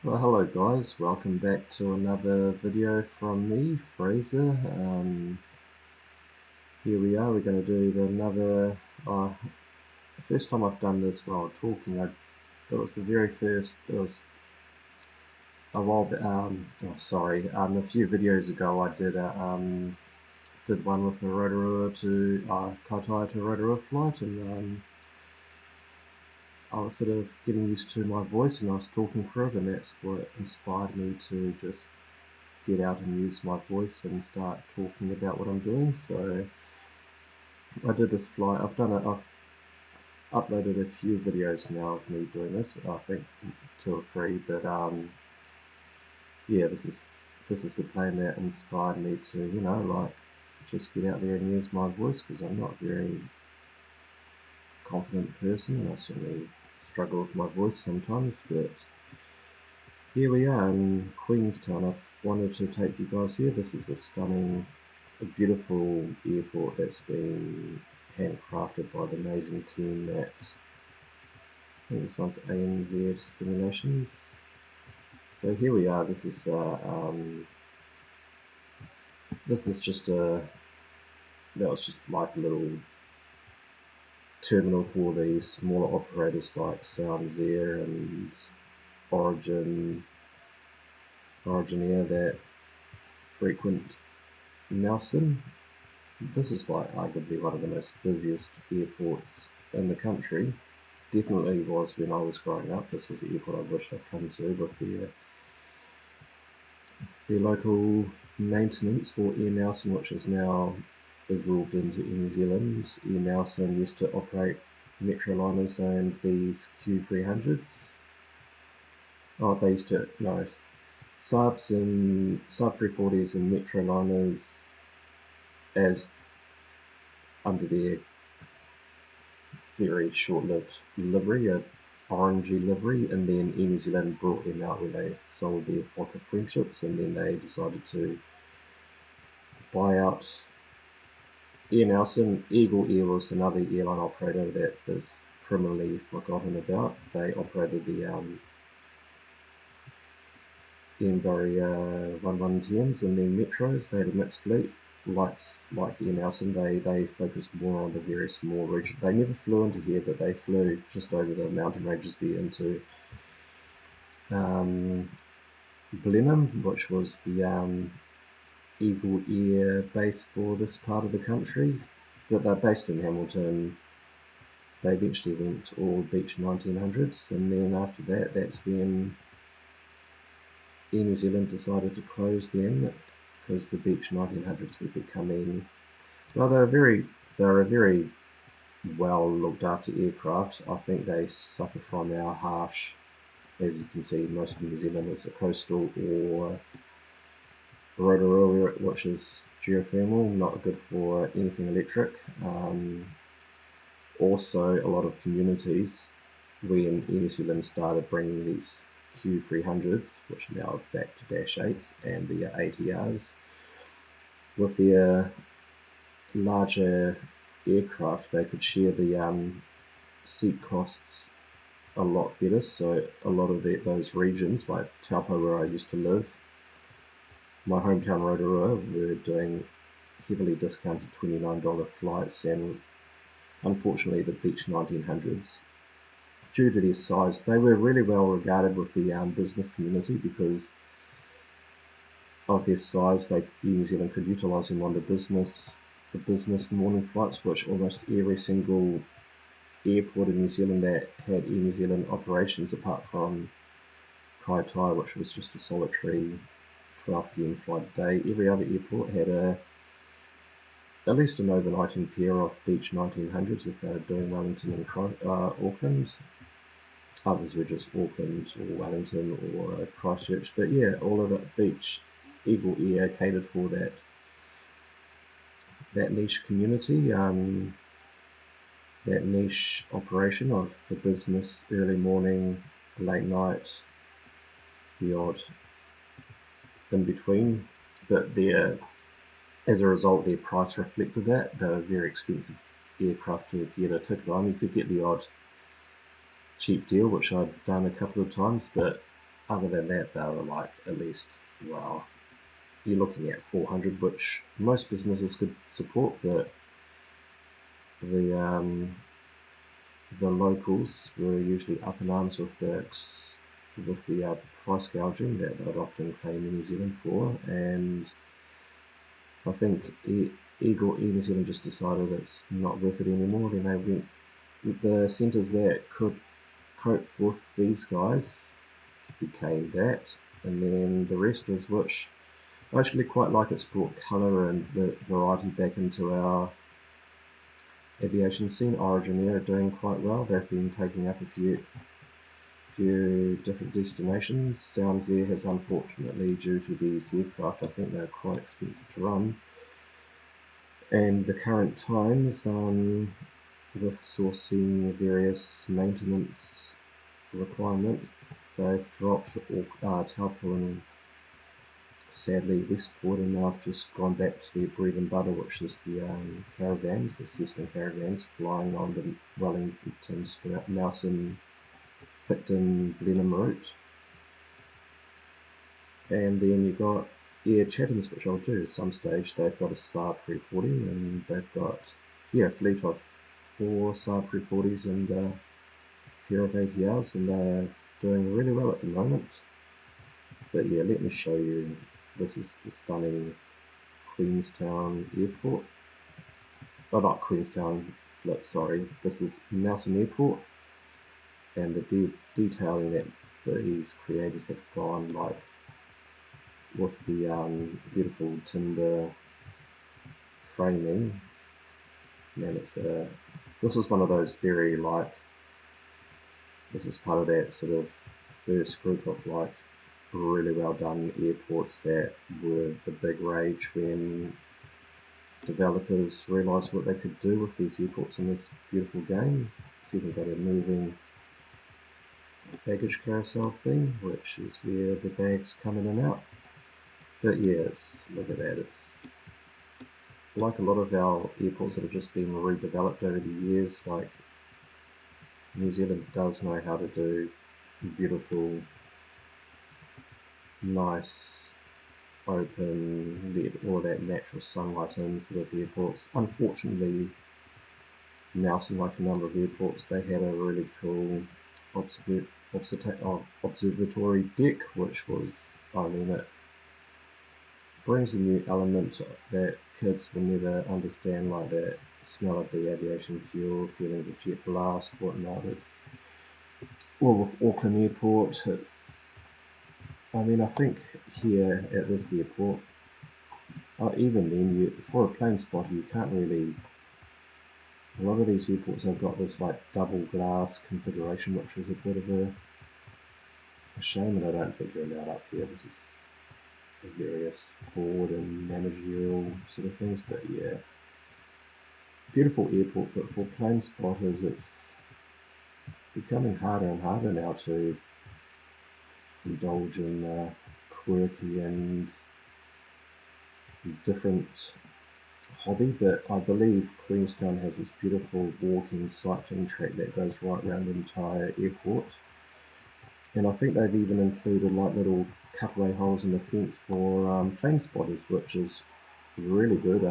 Well, hello guys, welcome back to another video from me, Fraser. Here we are, we're going to do another, the first time I've done this while talking, it was the very first, it was a while, a few videos ago I did one with a Rotorua to, Kaitaia to Rotorua flight, and I was sort of getting used to my voice and I was talking through it, and that's what inspired me to just get out and use my voice and start talking about what I'm doing. So I did this flight. I've uploaded a few videos now of me doing this. I think 2 or 3, but yeah, this is the plane that inspired me to just get out there and use my voice, because I'm not a very confident person and I certainly struggle with my voice sometimes. But here we are in Queenstown. I've wanted to take you guys here. This is a beautiful airport that's been handcrafted by the amazing team at, I think this one's AMD Simulations. So here we are. This is that was just like a little terminal for the smaller operators like Sounds Air and Origin Air that frequent Nelson. This is like arguably one of the most busiest airports in the country. Definitely was when I was growing up. This was the airport I wished I'd come to, with the local maintenance for Air Nelson, which is now absorbed into Air New Zealand. Air Nelson used to operate Metroliners and these Q300s. They used to, no, subs and sub 340s and Metroliners as under their very short-lived livery, a orangey livery, and then Air New Zealand brought them out when they sold their flock of friendships, and then they decided to buy out Air Nelson. Eagle Air was another airline operator that is criminally forgotten about. They operated the Airbus 1110s and then Metros. They had a mixed fleet. Like Air Nelson, they focused more on the very small region. They never flew into here, but they flew just over the mountain ranges there into Blenheim, which was the Eagle Air base for this part of the country. But they're based in Hamilton. They eventually went to all Beech 1900s, and then after that, that's when Air New Zealand decided to close them, because the Beech 1900s were becoming, well, they're a very well looked after aircraft. I think they suffer from our harsh, as you can see, most of New Zealand is a coastal or Rotorua, which is geothermal, not good for anything electric. Also, a lot of communities, when Air New Zealand started bringing these Q300s, which are now back to Dash 8s, and the ATRs, with their larger aircraft, they could share the seat costs a lot better. So a lot of those regions, like Taupo, where I used to live, my hometown Rotorua, were doing heavily discounted $29 flights, and unfortunately the Beech 1900s, due to their size, they were really well regarded with the business community because of their size. Air New Zealand could utilise them on the business morning flights, which almost every single airport in New Zealand that had Air New Zealand operations, apart from Kaitaia, which was just a solitary 12 p.m. flight a day, every other airport had at least an overnighting pair of Beech 1900s if they were doing Wellington and Auckland. Others were just Auckland or Wellington or Christchurch. But yeah, all of that Beech Eagle Air catered for that niche community, that niche operation of the business, early morning, late night, the odd in between. But as a result, their price reflected that. They were very expensive aircraft to get a ticket on. You could get the odd cheap deal, which I'd done a couple of times, but other than that, they were like at least, well, you're looking at 400, which most businesses could support, but the locals were usually up in arms with the price gouging that they'd often claim in New Zealand for, and I think New Zealand just decided it's not worth it anymore. Then they went with the centres that could cope with these guys became that, and then the rest is, which I actually quite like. It's brought colour and variety back into our aviation scene. Origin Air are doing quite well. They've been taking up a few different destinations. Sounds Air has, unfortunately, due to these aircraft, I think they're quite expensive to run, and the current times with sourcing various maintenance requirements, they've dropped Taupo and sadly Westport, and now I've just gone back to their bread and butter, which is the caravans, the Cessna caravans, flying on the Wellington, Nelson, Picton, Blenheim route. And then you've got Chatham's, which I'll do at some stage. They've got a Saab 340, and they've got a fleet of 4 Saab 340s and a pair of ATRs, and they're doing really well at the moment. But yeah, let me show you. This is the stunning Queenstown Airport. Oh, not Queenstown, sorry. This is Nelson Airport, and the detailing that these creators have gone like with the beautiful timber framing. Man, this is one of those very like, this is part of that sort of first group of like really well done airports that were the big rage when developers realised what they could do with these airports in this beautiful game. So you've got a moving baggage carousel thing, which is where the bags come in and out. But yeah, look at that. It's like a lot of our airports that have just been redeveloped over the years. Like, New Zealand does know how to do beautiful, nice, open, let all that natural sunlight in sort of airports. Unfortunately, Nelson, like a number of airports, they had a really cool observatory deck, which was, I mean, it brings a new element that kids will never understand, like that smell of the aviation fuel, feeling the jet blast, whatnot. With Auckland Airport, I think here at this airport, even then, for a plane spotter, you can't really. A lot of these airports have got this like double glass configuration, which is a bit of a shame, and I don't think you're allowed up here. This is various board and managerial sort of things, but yeah, beautiful airport. But for plane spotters, it's becoming harder and harder now to indulge in quirky and different hobby. But I believe Queenstown has this beautiful walking cycling track that goes right around the entire airport, and I think they've even included like little cutaway holes in the fence for plane spotters, which is really good.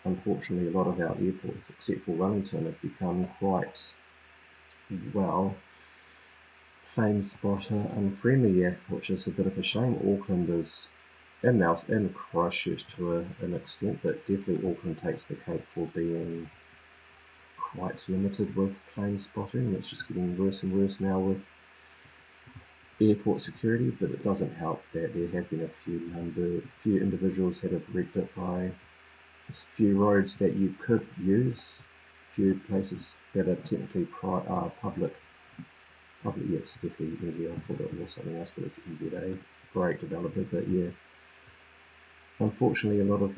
Unfortunately, a lot of our airports, except for Wellington, have become quite, well, plane spotter unfriendly, which is a bit of a shame. Auckland is, and Christchurch to an extent, but definitely Auckland takes the cake for being quite limited with plane spotting. It's just getting worse and worse now with airport security, but it doesn't help that there have been a few individuals that have wrecked it by a few roads that you could use, few places that are technically public. Yeah, it's definitely NZ. I thought it was something else, but it's NZA. Great developer, but yeah, unfortunately, a lot of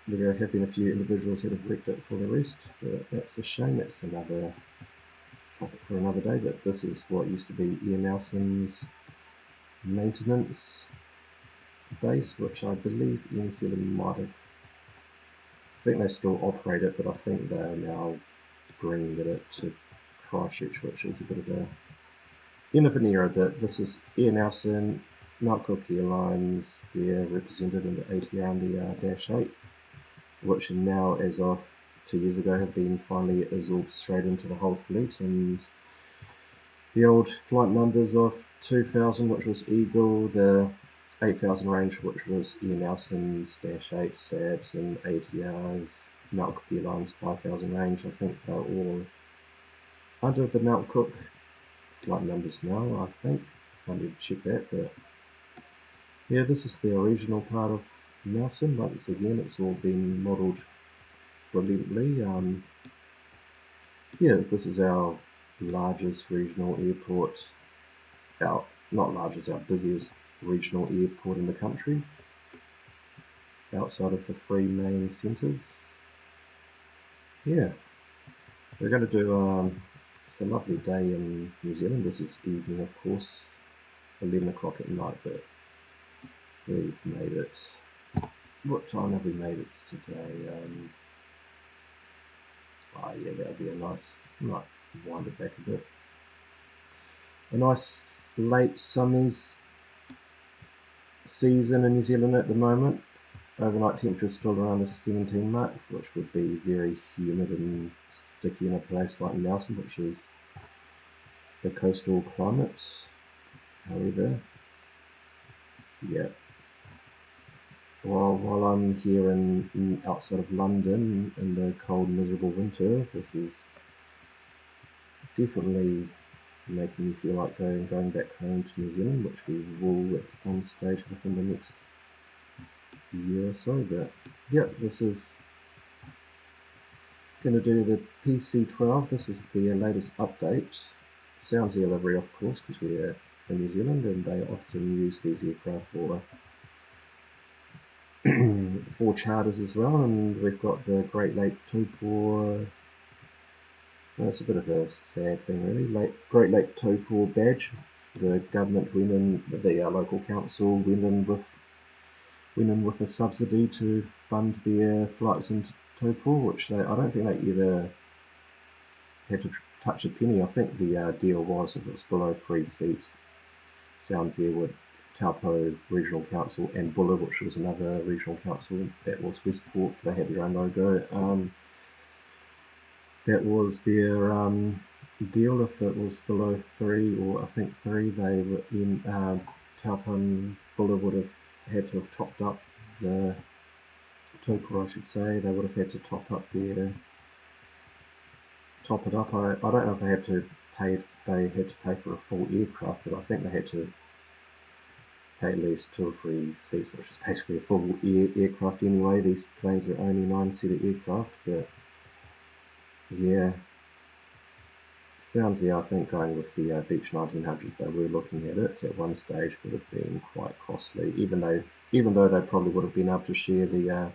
there have been a few individuals that have wrecked it for the rest, but that's a shame. That's another topic for another day. But this is what used to be Ian Nelson's maintenance base, which I believe New Zealand might have. I think they still operate it, but I think they are now bringing it to Christchurch, which is a bit of a in a veneer a bit. This is Air Nelson, Mount Cook Airlines. They're represented in the ATR and the -8, which now, as of 2 years ago, have been finally absorbed straight into the whole fleet. And the old flight numbers of 2000, which was Eagle, the 8000 range, which was Air Nelson's -8, SABs, and ATRs, Mount Cook Airlines 5000 range. I think they're all under the Mount Cook flight numbers now, I think. I need to check that, but yeah, this is the original part of Nelson. Once again, it's all been modelled brilliantly. Yeah, this is our largest regional airport, not largest, our busiest regional airport in the country, outside of the three main centres. Yeah, we're going to do, it's a lovely day in New Zealand. This is evening, of course, 11 o'clock at night, but we've made it. What time have we made it today? Yeah, that would be a nice, might wind it back a bit. A nice late summer's season in New Zealand at the moment. Overnight temperature is still around the 17 mark, which would be very humid and sticky in a place like Nelson, which is the coastal climate. However, yeah. While I'm here outside of London in the cold, miserable winter, this is definitely making me feel like going back home to New Zealand, which we will at some stage within the next year or so. But yeah, this is going to do the PC-12. This is the latest update. Sounds the livery, of course, because we're in New Zealand and they often use these aircraft for for charters as well. And we've got the Great Lake Taupo. Well, it's a bit of a sad thing, really. Great Lake Taupo badge. The government went in, the local council went in with a subsidy to fund their flights into Taupo, which I don't think they ever had to touch a penny. I think the deal was if it was below 3 seats, Sounds Air would Taupo Regional Council and Buller, which was another regional council that was Westport. They had their own logo. That was their deal. If it was below 3, or I think 3, they were in Taupo and Buller would have had to have topped up the Taupo, I should say. They would have had to top it up. I don't know if they had to pay for a full aircraft, but I think they had to pay at least 2 or 3 seats, which is basically a full aircraft anyway. These planes are only 9-seater aircraft, but yeah. Sounds, I think going with the Beech 1900s, they were looking at it at one stage, would have been quite costly, even though they probably would have been able to share the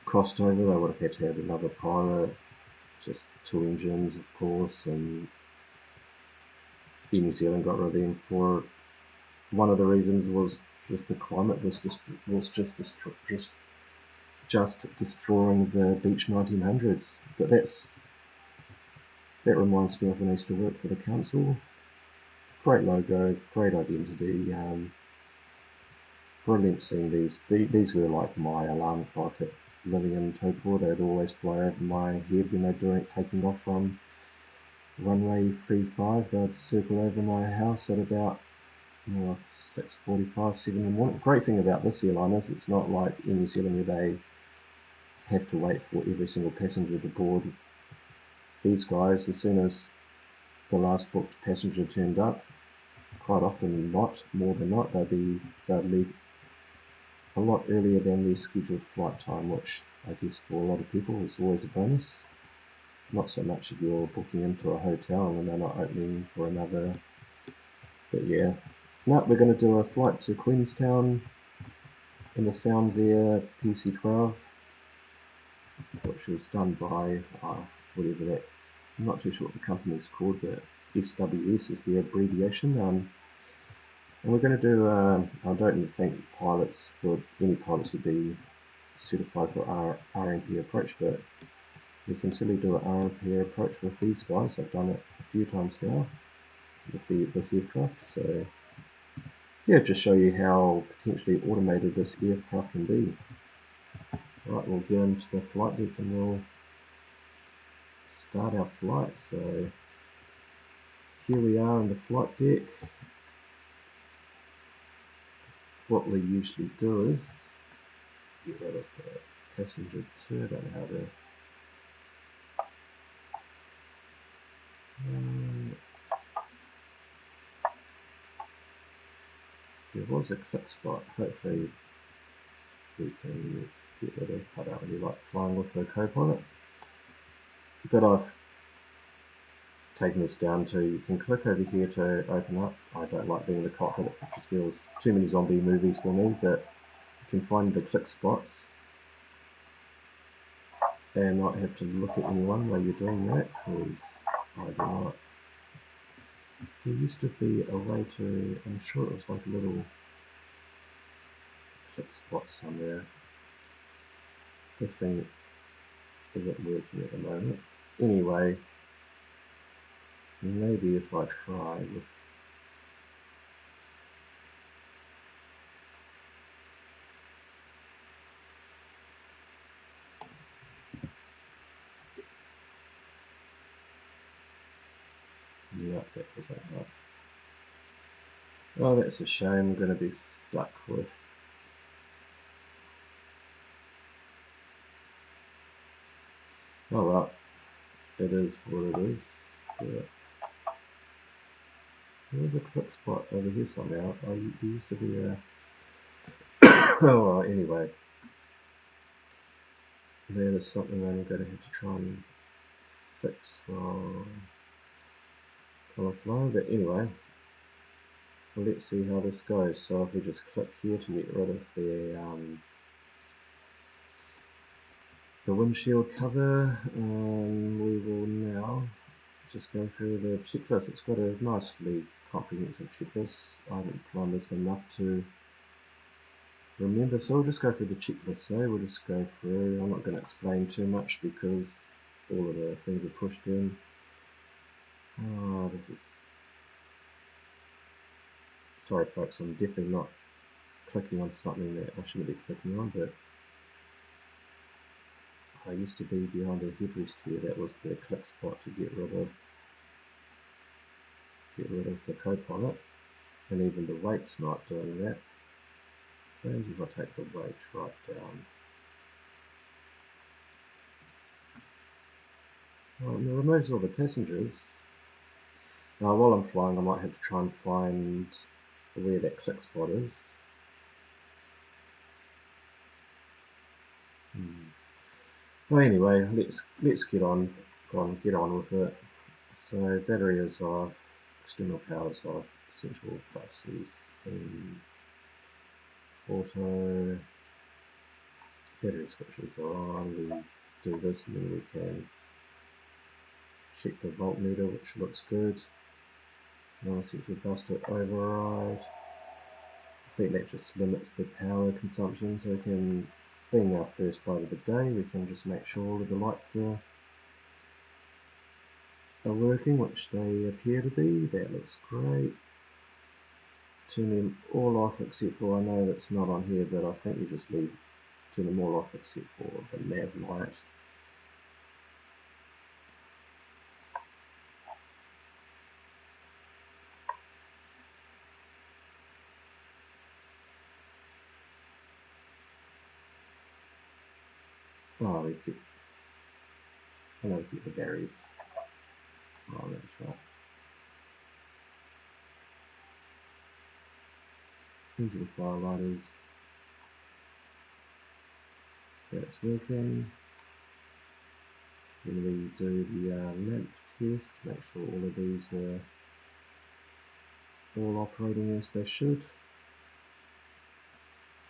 cost over. They would have had to have another pilot, just 2 engines, of course, and New Zealand got rid of them for one of the reasons was just the climate was just destroying the Beech 1900s. But that reminds me of when I used to work for the council. Great logo, great identity. Brilliant seeing these. These were like my alarm clock at living in Taupo. They'd always fly over my head when they're taking off from runway 35. They'd circle over my house at about 6:45, 7 in the morning. Great thing about this airline is it's not like in New Zealand where they have to wait for every single passenger to board. These guys, as soon as the last booked passenger turned up, quite often more than not, they'd leave a lot earlier than their scheduled flight time, which I guess for a lot of people is always a bonus. Not so much if you're booking into a hotel and they're not opening for another. But yeah. Now we're going to do a flight to Queenstown in the Sounds Air PC-12, which was done by whatever that. I'm not too sure what the company's called, but SWS is the abbreviation. And we're going to do, I don't think any pilots would be certified for our RNP approach, but we can certainly do an RNP approach with these guys. I've done it a few times now. with this aircraft. So yeah, just show you how potentially automated this aircraft can be. Right, we'll get into the flight deck and we'll start our flight. So here we are in the flight deck. What we usually do is get rid of the passenger 2. I don't know how to. There was a click spot. Hopefully we can get rid of. I don't really like flying with the co-pilot, but I've taken this down to, you can click over here to open up. I don't like being in the cockpit, it just feels too many zombie movies for me, but you can find the click spots and not have to look at anyone while you're doing that, because I do not. There used to be a way to, I'm sure it was like a little click spot somewhere. This thing isn't working at the moment. Anyway, maybe if I try with no, that doesn't help. Oh, that's a shame. I'm going to be stuck with. Oh well, it is what it is. Yeah. There's a click spot over here somehow. Oh, there used to be a. Oh well, anyway. That is something I'm going to have to try and fix while I'm flying. But anyway, let's see how this goes. So if we just click here to get rid of the windshield cover, we will now just go through the checklist. It's got a nicely comprehensive checklist. I haven't flown this enough to remember, so we'll just go through the checklist. So we'll just go through. I'm not going to explain too much because all of the things are pushed in. Oh, this is. Sorry, folks, I'm definitely not clicking on something that I shouldn't be clicking on, but I used to be behind a headrest here. That was the click spot to get rid of the co-pilot, and even the weight's not doing that. And if I take the weight right down, well, it removes all the passengers. Now, while I'm flying, I might have to try and find where that click spot is. Well, anyway, let's get on with it. So battery is off, external power is off, essential buses in auto, battery switches are on. We do this and then we can check the voltmeter, which looks good. Non-essential bus to override. I think that just limits the power consumption, so we can, being our first flight of the day, we can just make sure all of the lights are working, which they appear to be. That looks great. Turn them all off except for, I know that's not on here, but I think you just turn them all off except for the nav light. Oh, we keep the batteries. Oh, that's right. Engine fire lighters. That's working. Then we do the lamp test, make sure all of these are all operating as they should.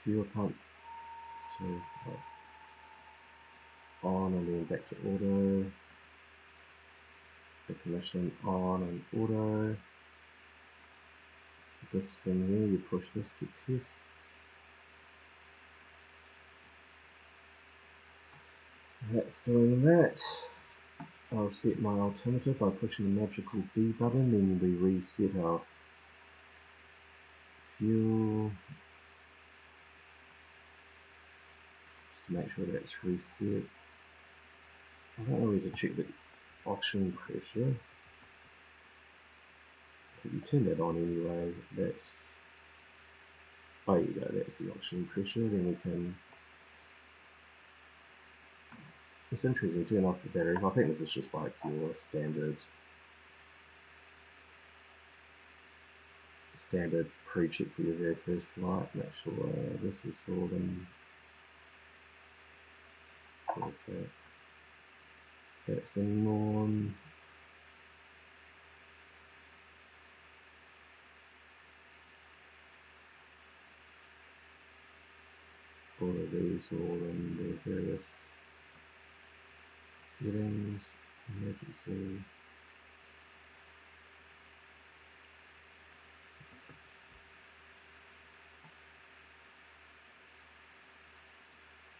Fuel pump to on and then back to auto. Ignition on and auto. This thing here, you push this to test. That's doing that. I'll set my altimeter by pushing the magical B button, then we reset our fuel just to make sure that's reset. I don't know where to check the oxygen pressure, but you turn that on anyway. That's, oh, there you go, that's the oxygen pressure. Then we can, it's interesting, turn off the battery. I think this is just like your standard pre-check for your very first flight. Make sure this is all in. Okay. That's the norm. All of these all in their various settings. Emergency.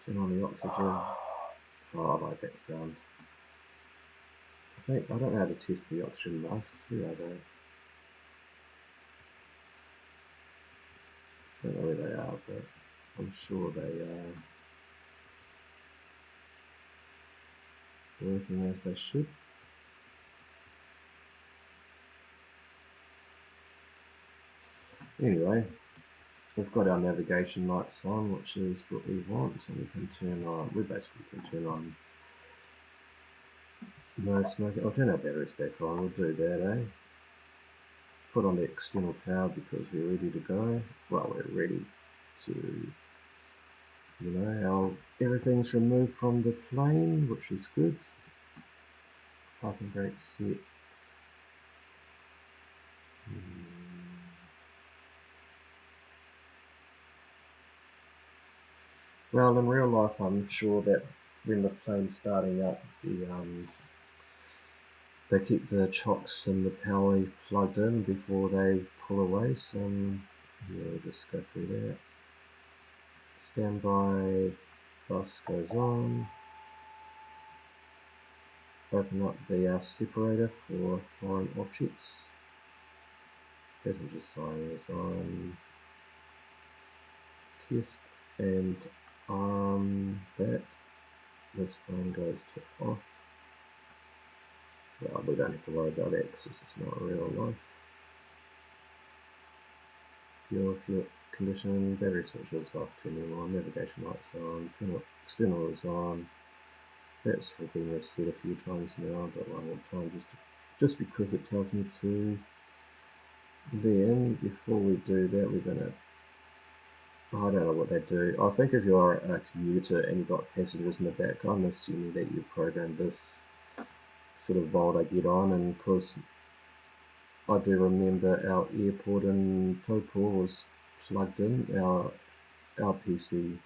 Turn on the oxygen. Oh, I like that sound. I don't know how to test the oxygen masks. Where are they? Don't know where they are, but I'm sure they are working as they should. Anyway, we've got our navigation lights on, which is what we want, and we can turn on, we basically can turn on no smoking. I'll turn our batteries back on, we'll do that, eh? Put on the external power because we're ready to go. Well, we're ready to, you know, everything's removed from the plane, which is good. Parking brake set. Well, in real life, I'm sure that when the plane's starting up, they keep the chocks and the power plugged in before they pull away. So yeah, we'll just go through that. Standby bus goes on. Open up the separator for foreign objects. Passenger sign is on. Test and that. This one goes to off. Well, we don't have to worry about that because this is not real life. Fuel condition, battery switches off, turning on, navigation lights on, external is on. That's been reset a few times now, but one more time just because it tells me to. Then, before we do that, we're gonna, I don't know what they do. I think if you're a commuter and you've got passengers in the back, I'm assuming that you program this sort of while they get on, and because I do remember our airport in Taupo was plugged in, our PC-12s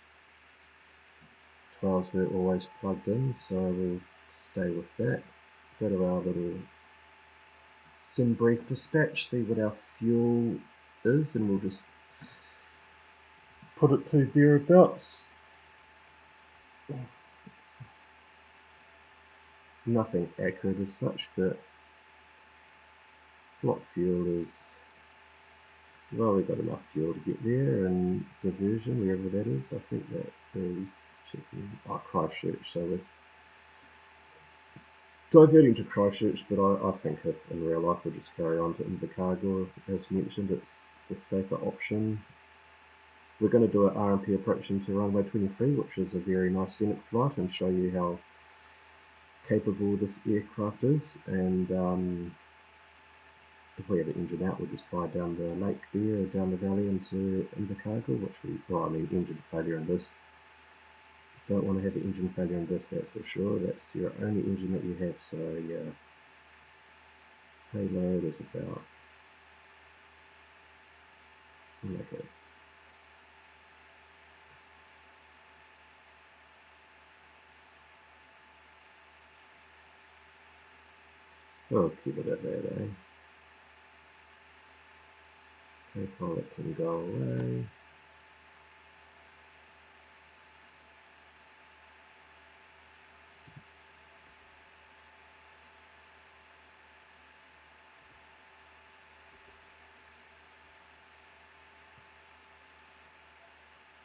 were always plugged in, so we'll stay with that. Go to our little sim brief dispatch, see what our fuel is, and we'll just put it to thereabouts. Nothing accurate as such, but what fuel is, well, we've got enough fuel to get there, and diversion, wherever that is, I think that is checking, Christchurch, so we're diverting to Christchurch, but I think if in real life we'll just carry on to Invercargill. As mentioned, it's the safer option. We're going to do an RMP approach into runway 23, which is a very nice scenic flight, and show you how capable this aircraft is. And if we have the engine out, we'll just fly down the lake there, or down the valley into Invercargill, engine failure in this. Don't want to have an engine failure in this, that's for sure. That's your only engine that you have, so yeah. Payload is about, okay. We'll keep it at that, eh? Co-pilot can go away.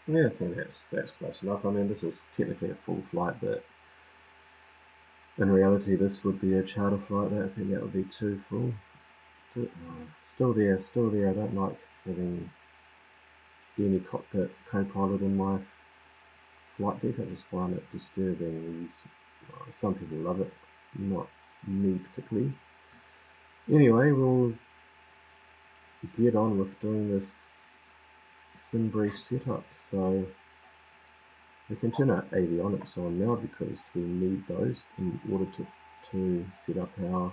Yeah, I think that's close enough. I mean, this is technically a full flight, but in reality, this would be a charter flight. I don't think that would be too full. Still there, still there. I don't like having any cockpit co-pilot in my flight deck. I just find it disturbing. Some people love it, not me particularly. Anyway, we'll get on with doing this SimBrief setup. So we can turn our avionics on now because we need those in order to set up our,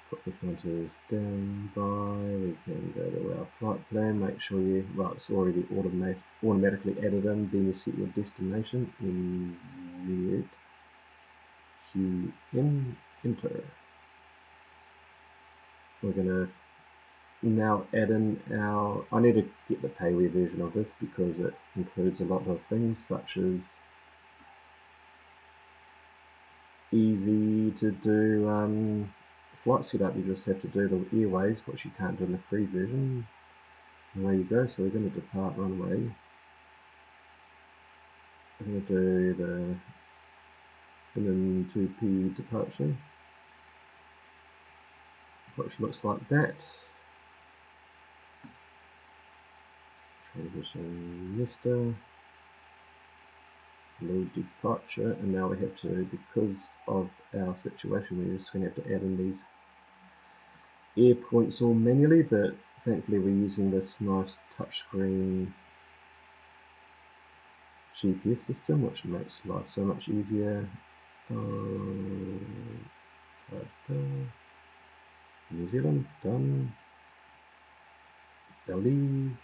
put this onto standby. We can go to our flight plan, make sure well, it's already automatically added in. Then you set your destination, NZQN, enter. We're going to now add in our, I need to get the payware version of this because it includes a lot of things such as easy to do flight setup. You just have to do the airways, which you can't do in the free version. And there you go. So we're going to depart runway. I'm going to do the LM2P departure, which looks like that. Transition Nesta. Load departure, and now we have to, because of our situation, we're just going to have to add in these air points all manually, but thankfully we're using this nice touchscreen GPS system, which makes life so much easier. New Zealand, done. Delhi.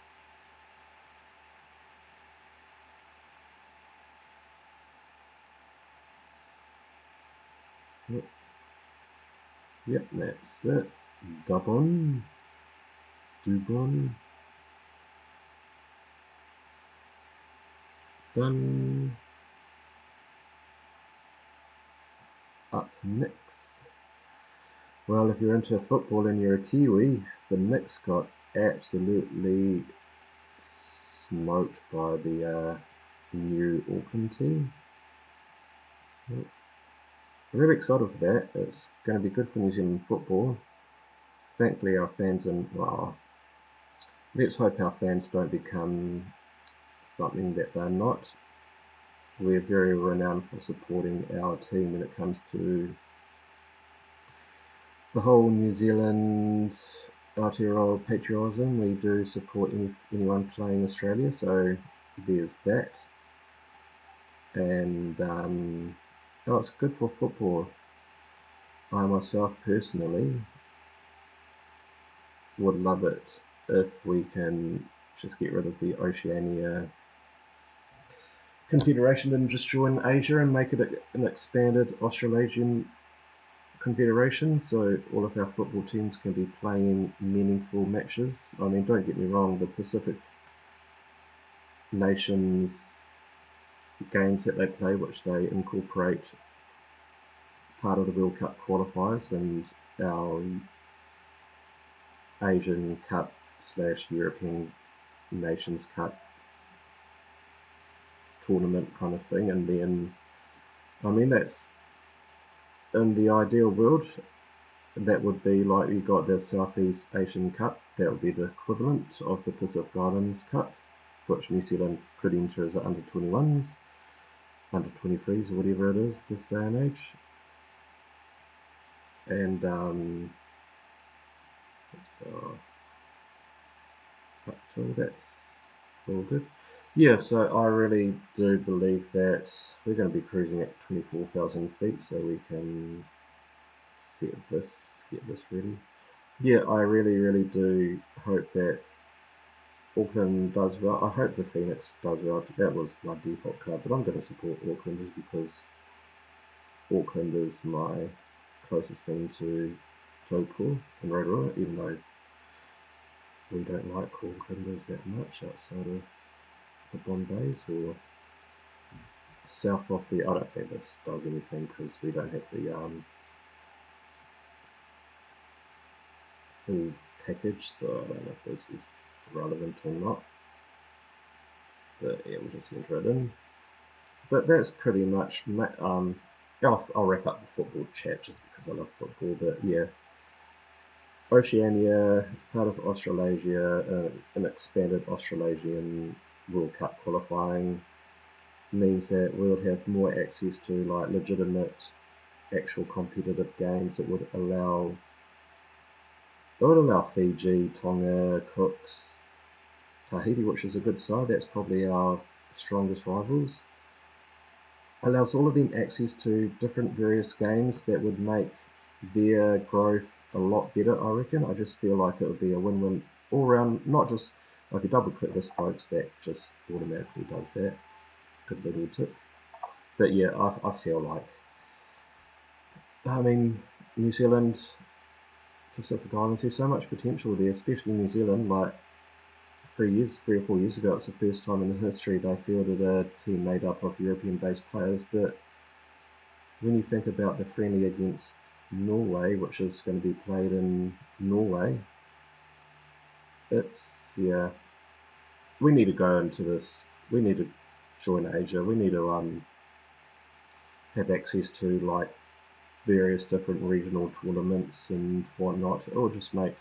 Yep, that's it. Dubon. Done. Up next. Well, if you're into football and you're a Kiwi, the Knicks got absolutely smoked by the new Auckland team. I'm really excited for that. It's going to be good for New Zealand football. Thankfully, our fans let's hope our fans don't become something that they're not. We're very renowned for supporting our team when it comes to the whole New Zealand Aotearoa patriotism. We do support anyone playing Australia, so there's that. And it's good for football. I myself personally would love it if we can just get rid of the Oceania Confederation and just join Asia and make it an expanded Australasian Confederation, so all of our football teams can be playing meaningful matches. I mean, don't get me wrong, the Pacific nations games that they play, which they incorporate part of the World Cup qualifiers, and our Asian Cup / European Nations Cup tournament kind of thing. And then, I mean, that's in the ideal world, that would be like you got the Southeast Asian Cup, that would be the equivalent of the Pacific Islands Cup, which New Zealand could enter as under 21s, under 23s, or whatever it is this day and age. And so up till that's all good. Yeah, so I really do believe that we're going to be cruising at 24,000 feet, so we can get this ready. Yeah, I really do hope that Auckland does well. I hope the Phoenix does well. That was my default club, but I'm going to support Auckland just because Auckland is my closest thing to Taupo and Rotorua, even though we don't like Aucklanders that much outside of the Bombays or south of the. I don't think this does anything because we don't have the full package, so I don't know if this is relevant or not. but yeah, we'll just enter it in. But that's pretty much, I'll wrap up the football chat just because I love football, but yeah. Oceania, part of Australasia, an expanded Australasian World Cup qualifying means that we'll have more access to like legitimate, actual competitive games. It would allow Fiji, Tonga, Cooks, Tahiti, which is a good side. That's probably our strongest rivals. Allows all of them access to different various games that would make their growth a lot better, I reckon. I just feel like it would be a win-win all around, not just, if you double click this, folks, that just automatically does that. Good little tip. But yeah, I feel like, I mean, New Zealand, Pacific Islands, there's so much potential there, especially New Zealand. Like 3 or 4 years ago, it's the first time in the history they fielded a team made up of European-based players. But when you think about the friendly against Norway, which is going to be played in Norway, yeah, we need to go into this. We need to join Asia. We need to have access to like various different regional tournaments and whatnot. It will just make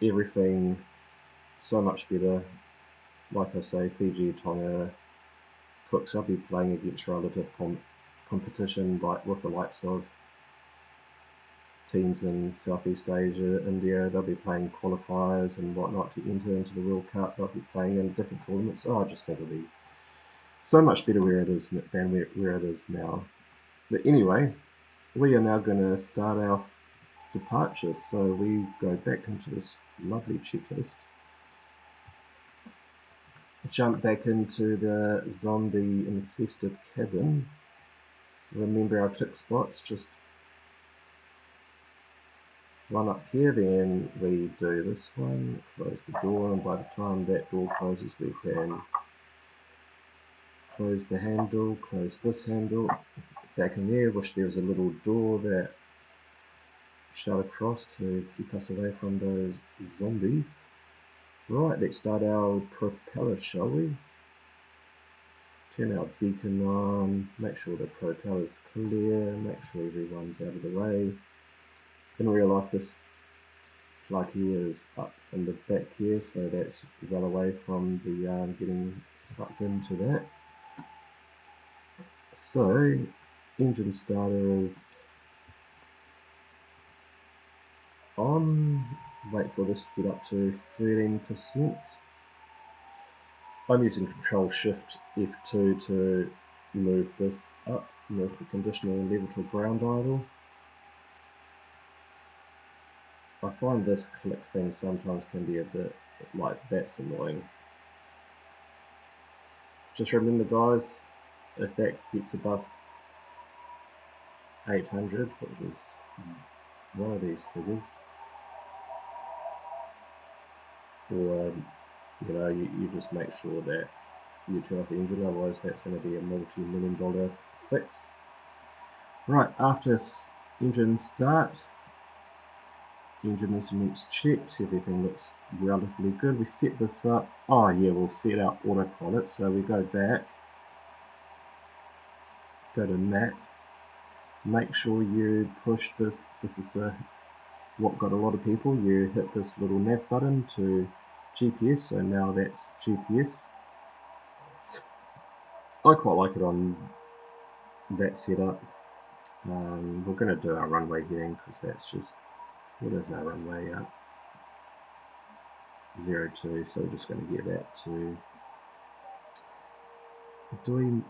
everything so much better. Like I say, Fiji, Tonga, Cooks, I'll be playing against relative competition, like with the likes of teams in Southeast Asia, India. They'll be playing qualifiers and whatnot to enter into the World Cup. They'll be playing in different tournaments. I just think it'll be so much better where it is than where it is now. But anyway, we are now going to start our departure. So we go back into this lovely checklist. Jump back into the zombie infested cabin. Remember our click spots, just one up here, then we do this one, close the door, and by the time that door closes we can close the handle, close this handle, back in there. Wish there was a little door that shut across to keep us away from those zombies. Right, let's start our propeller, shall we? Turn our beacon on, make sure the propeller's clear, make sure everyone's out of the way. In real life this plug here is up in the back here, so that's well away from the getting sucked into that. So, engine starter is on. Wait for this to get up to 13%. I'm using Control Shift F2 to move this up, move the conditional level to ground idle. I find this click thing sometimes can be a bit like, that's annoying. Just remember guys, if that gets above 800, which is one of these figures, or you know, you just make sure that you turn off the engine, otherwise that's going to be a multi-million-dollar fix. Right, after engine start, engine instruments checked, everything looks relatively good. We've set this up, oh yeah, we'll set up autopilot, so we go back, go to map, make sure you push this is what got a lot of people, you hit this little nav button to GPS, so now that's GPS. I quite like it on that setup. We're going to do our runway heading because that's just, what is our runway? 02, so we're just going to get that to, do we,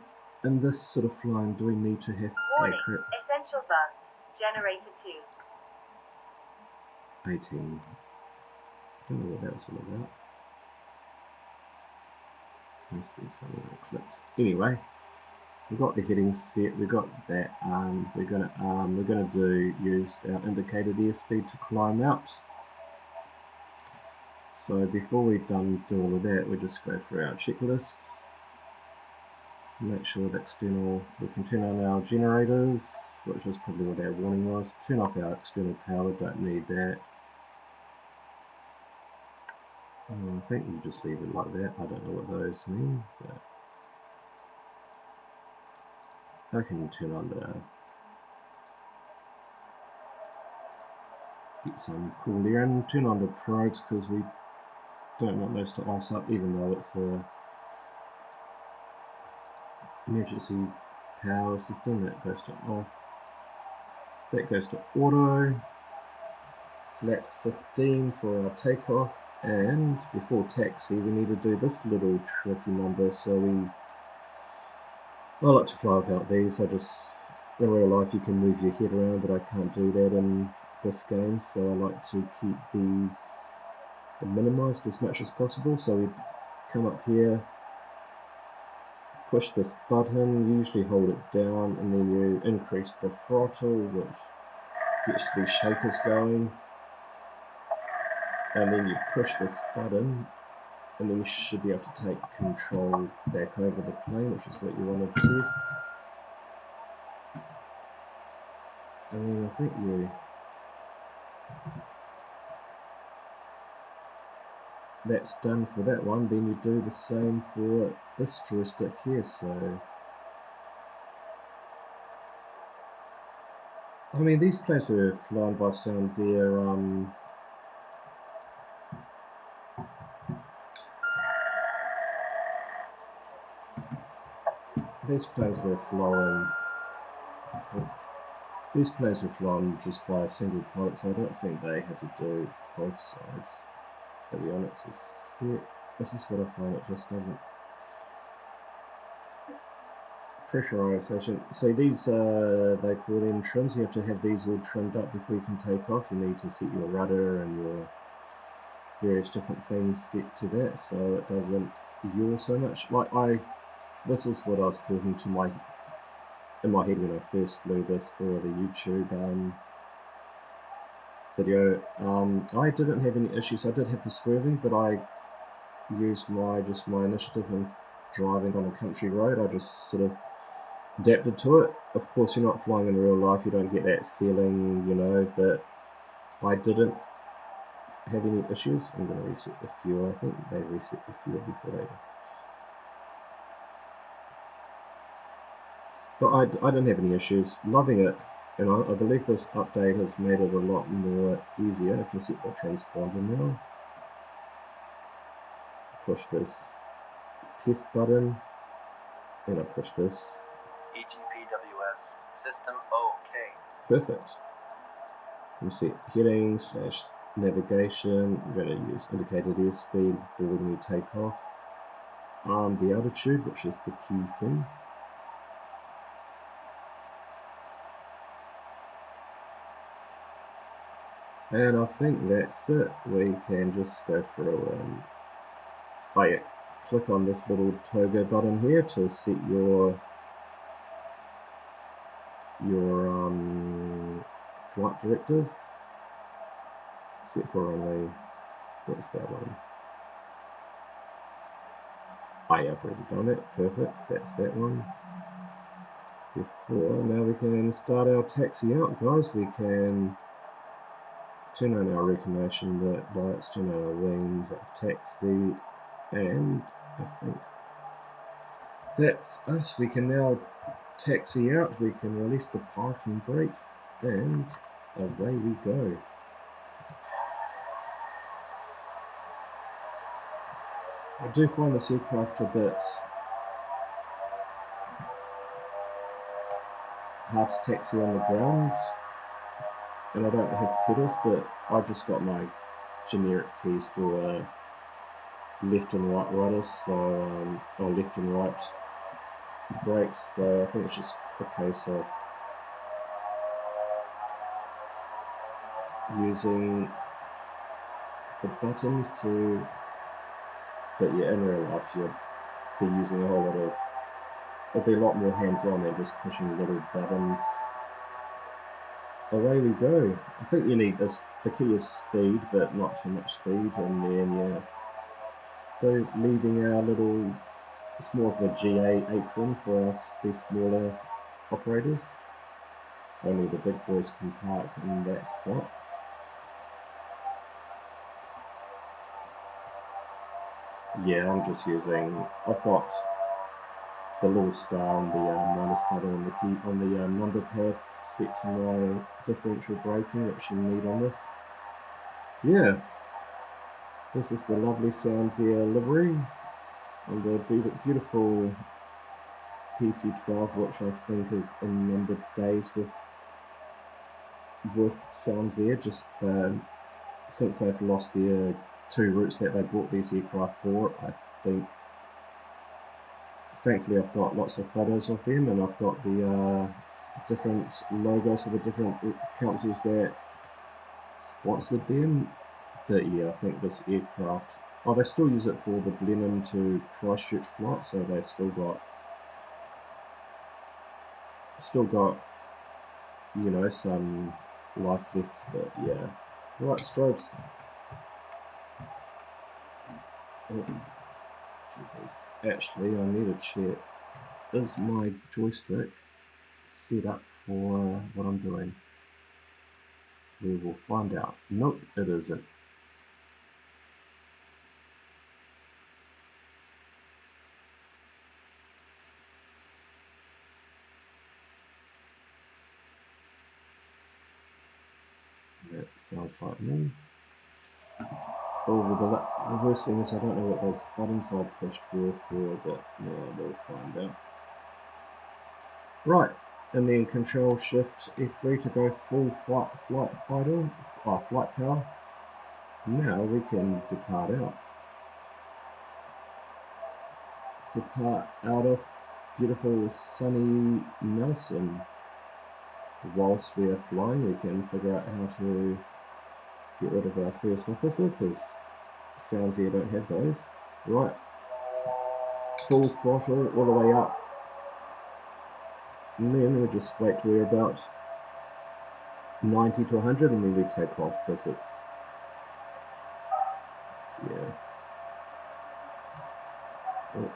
in this sort of flying, do we need to have accurate? Essential bus, generator 2. 18. I don't know what that was all about. Must be something I clicked. Anyway, we've got the heading set. We've got that. We're gonna use our indicated airspeed to climb out. So before we do all of that, we just go through our checklists. Make sure the external, we can turn on our generators, which is probably what our warning was. Turn off our external power, don't need that. I think you just leave it like that. I don't know what those mean, but I can turn on get some cool air and turn on the probes because we don't want those to ice up, even though it's a emergency power system. That goes to off. That goes to auto. Flaps 15 for our takeoff, and before taxi we need to do this little tricky number. So I like to fly without these. I just, in real life you can move your head around, but I can't do that in this game, so I like to keep these minimized as much as possible. So we come up here, push this button, usually hold it down, and then you increase the throttle, which gets these shakers going, and then you push this button, and then you should be able to take control back over the plane, which is what you want to test. And then I think that's done for that one. Then you do the same for this joystick here. So I mean, these planes were flown by sounds there. These planes were flown. These planes were flown just by a single pilot, so I don't think they had to do both sides. Avionics is set. This is what I find, it just doesn't. Pressurization. So these, they call them trims. You have to have these all trimmed up before you can take off. You need to set your rudder and your various different things set to that, so it doesn't yaw so much. This is what I was talking to in my head when I first flew this for the YouTube video. I didn't have any issues. I did have the swerving, but I used my initiative in driving on a country road. I just sort of adapted to it. Of course, you're not flying in real life, you don't get that feeling, but I didn't have any issues. I'm going to reset the fuel. I think they reset the fuel before they. But I didn't have any issues. Loving it. And I believe this update has made it a lot more easier. I can set the transponder now. Push this test button. And I push this. EGPWS system OK. Perfect. You set heading / navigation. We're going to use indicated airspeed before we take off. The altitude, which is the key thing. And I think that's it. We can just go through and click on this little toggle button here to set your flight directives. Set for runway. What's that one? I've already done it. Perfect. That's that one. Before, now we can start our taxi out, guys. We can turn on our recognition lights, turn on our wings, our taxi, and I think that's us. We can now taxi out, we can release the parking brakes, and away we go. I do find this aircraft a bit hard to taxi on the ground, and I don't have pedals, but I've just got my generic keys for left and right rudders, so or left and right brakes, so I think it's just a case of using the buttons to, but yeah, in real life you'll be using a whole lot of, it'll be a lot more hands-on than just pushing little buttons. Away we go. I think you need this, the key is speed, but not too much speed, and then yeah. So leaving our little, it's more of a GA apron for us, these smaller operators. Only the big boys can park in that spot. Yeah, I'm just using. I've got the little star and the minus button and the key on the number pad set to my differential braking, which you need on this. Yeah, this is the lovely Sounds Air livery and the beautiful PC-12, which I think is in numbered days with Sounds Air, just since they've lost their 2 routes that they bought these aircraft for. I think, thankfully, I've got lots of photos of them, and I've got the different logos of the different councils that sponsored them. But yeah, I think this aircraft, oh, they still use it for the Blenheim to Christchurch flight, so they've still got you know, some life left. But yeah, right, strobes. Oh, geez. Actually, I need to check, is my joystick set up for what I'm doing? We will find out. Nope, it isn't. That sounds like me. Oh, the worst thing is I don't know what those buttons I pushed were for, but yeah, we'll find out. Right, and then Control Shift F3 to go full flight idle, flight power. Now we can depart out. Depart out of beautiful sunny Nelson. Whilst we are flying, we can figure out how to get rid of our first officer, because Sounds Air don't have those. Right, full throttle all the way up, and then we just wait till we're about 90 to 100, and then we take off, because it's, yeah. Oh,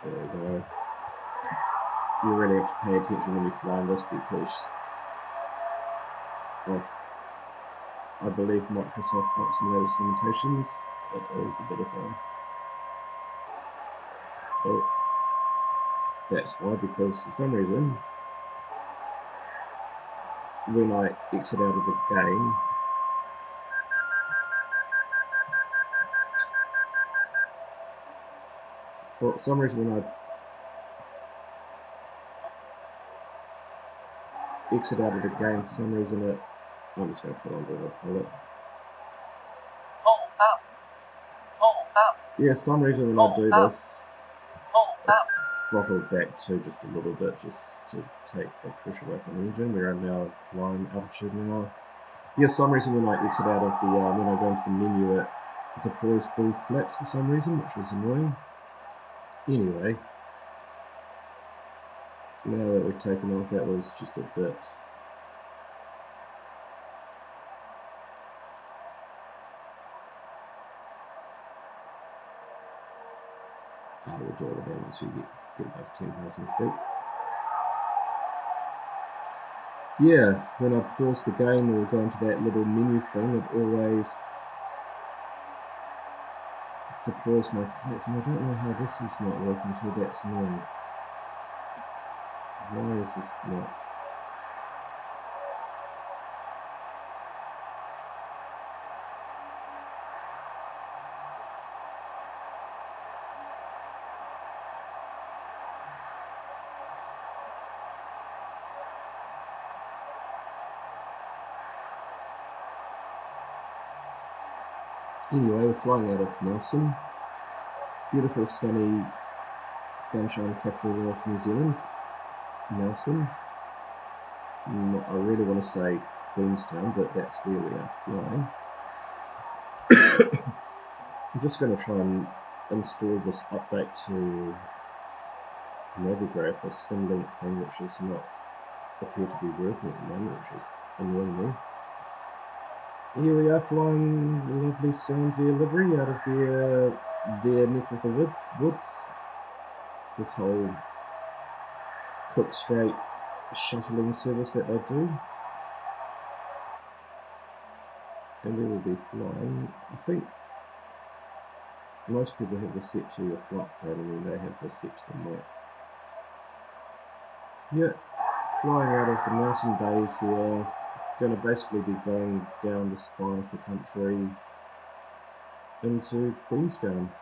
there we go. You really have to pay attention when you're flying this, because of, I believe, Microsoft Flight Simulator's limitations. It is a bit of a... Oh, that's why, because for some reason, when I exit out of the game, for some reason when I exit out of the game, for some reason it... I'm just going to put on autopilot. Pull up. Pull up. Yeah, some reason when I do this, I throttle back to just a little bit, just to take the pressure away from the engine. We are now flying altitude now. Yeah, some reason when I exit out of the, when I go into the menu, it deploys full flaps for some reason, which was annoying. Anyway, now that we've taken off, that was just a bit... we'll do all of that once we get above 10,000 feet. Yeah, when I pause the game or go into that little menu thing, it always deploys my flaps, and I don't know how this is not working too. That's annoying. Why is this not? Anyway, we're flying out of Nelson, beautiful sunny sunshine capital of New Zealand, Nelson. I really want to say Queenstown, but that's where we are flying. I'm just going to try and install this update to Navigraph, this Simlink thing, which is not appear to be working at the moment, which is annoying me. Here we are flying the lovely Sounds Air livery out of their neck of the woods. This whole Cook Strait shuttling service that they do. And we will be flying, I think, Most people have this set to your flight plan, and then they have this set to the map. Yeah, flying out of the mountain bays here, going to basically be going down the spine of the country into Queenstown.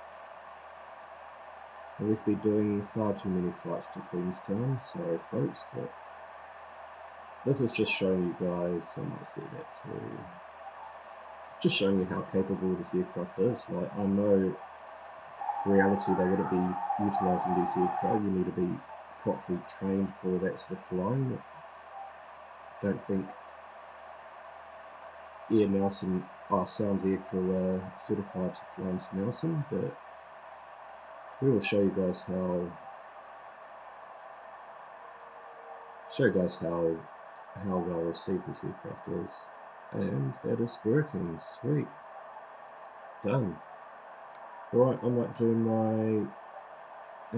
And we've been doing far too many flights to Queenstown, sorry folks, but this is just showing you guys, I might say that too, just showing you how capable this aircraft is. Like, I know reality they wouldn't be utilising this aircraft, you need to be properly trained for that sort of flying. Don't think Air Nelson, sounds aircrew certified to fly into Nelson, but we will show you guys how well received this aircraft is. And that is working, sweet. Done. Right, I might do my,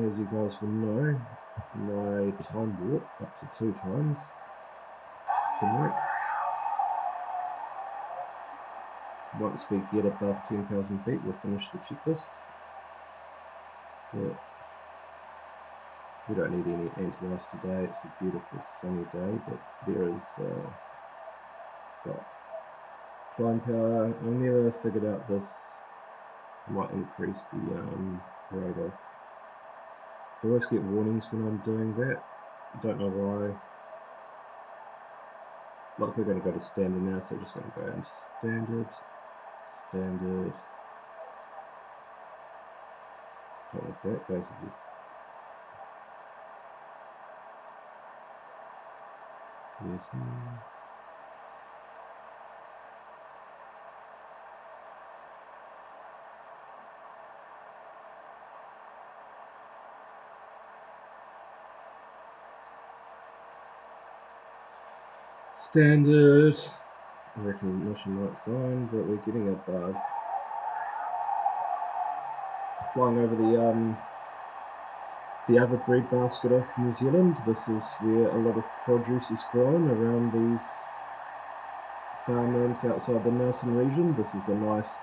as you guys will know, my time warp up to 2 times. Simwork. Once we get above 10,000 feet, we'll finish the checklists. But we don't need any anti-ice today. It's a beautiful sunny day, but there is got climb power. I never figured out this might increase the rate of. I always get warnings when I'm doing that. Don't know why. Like, we're going to go to standard now, so we're just going to go into standard. Don't know if that goes to just getting. Standard recognition light sign, but we're getting above. Flying over the other breadbasket of New Zealand. This is where a lot of produce is grown around these farmlands outside the Nelson region. This is a nice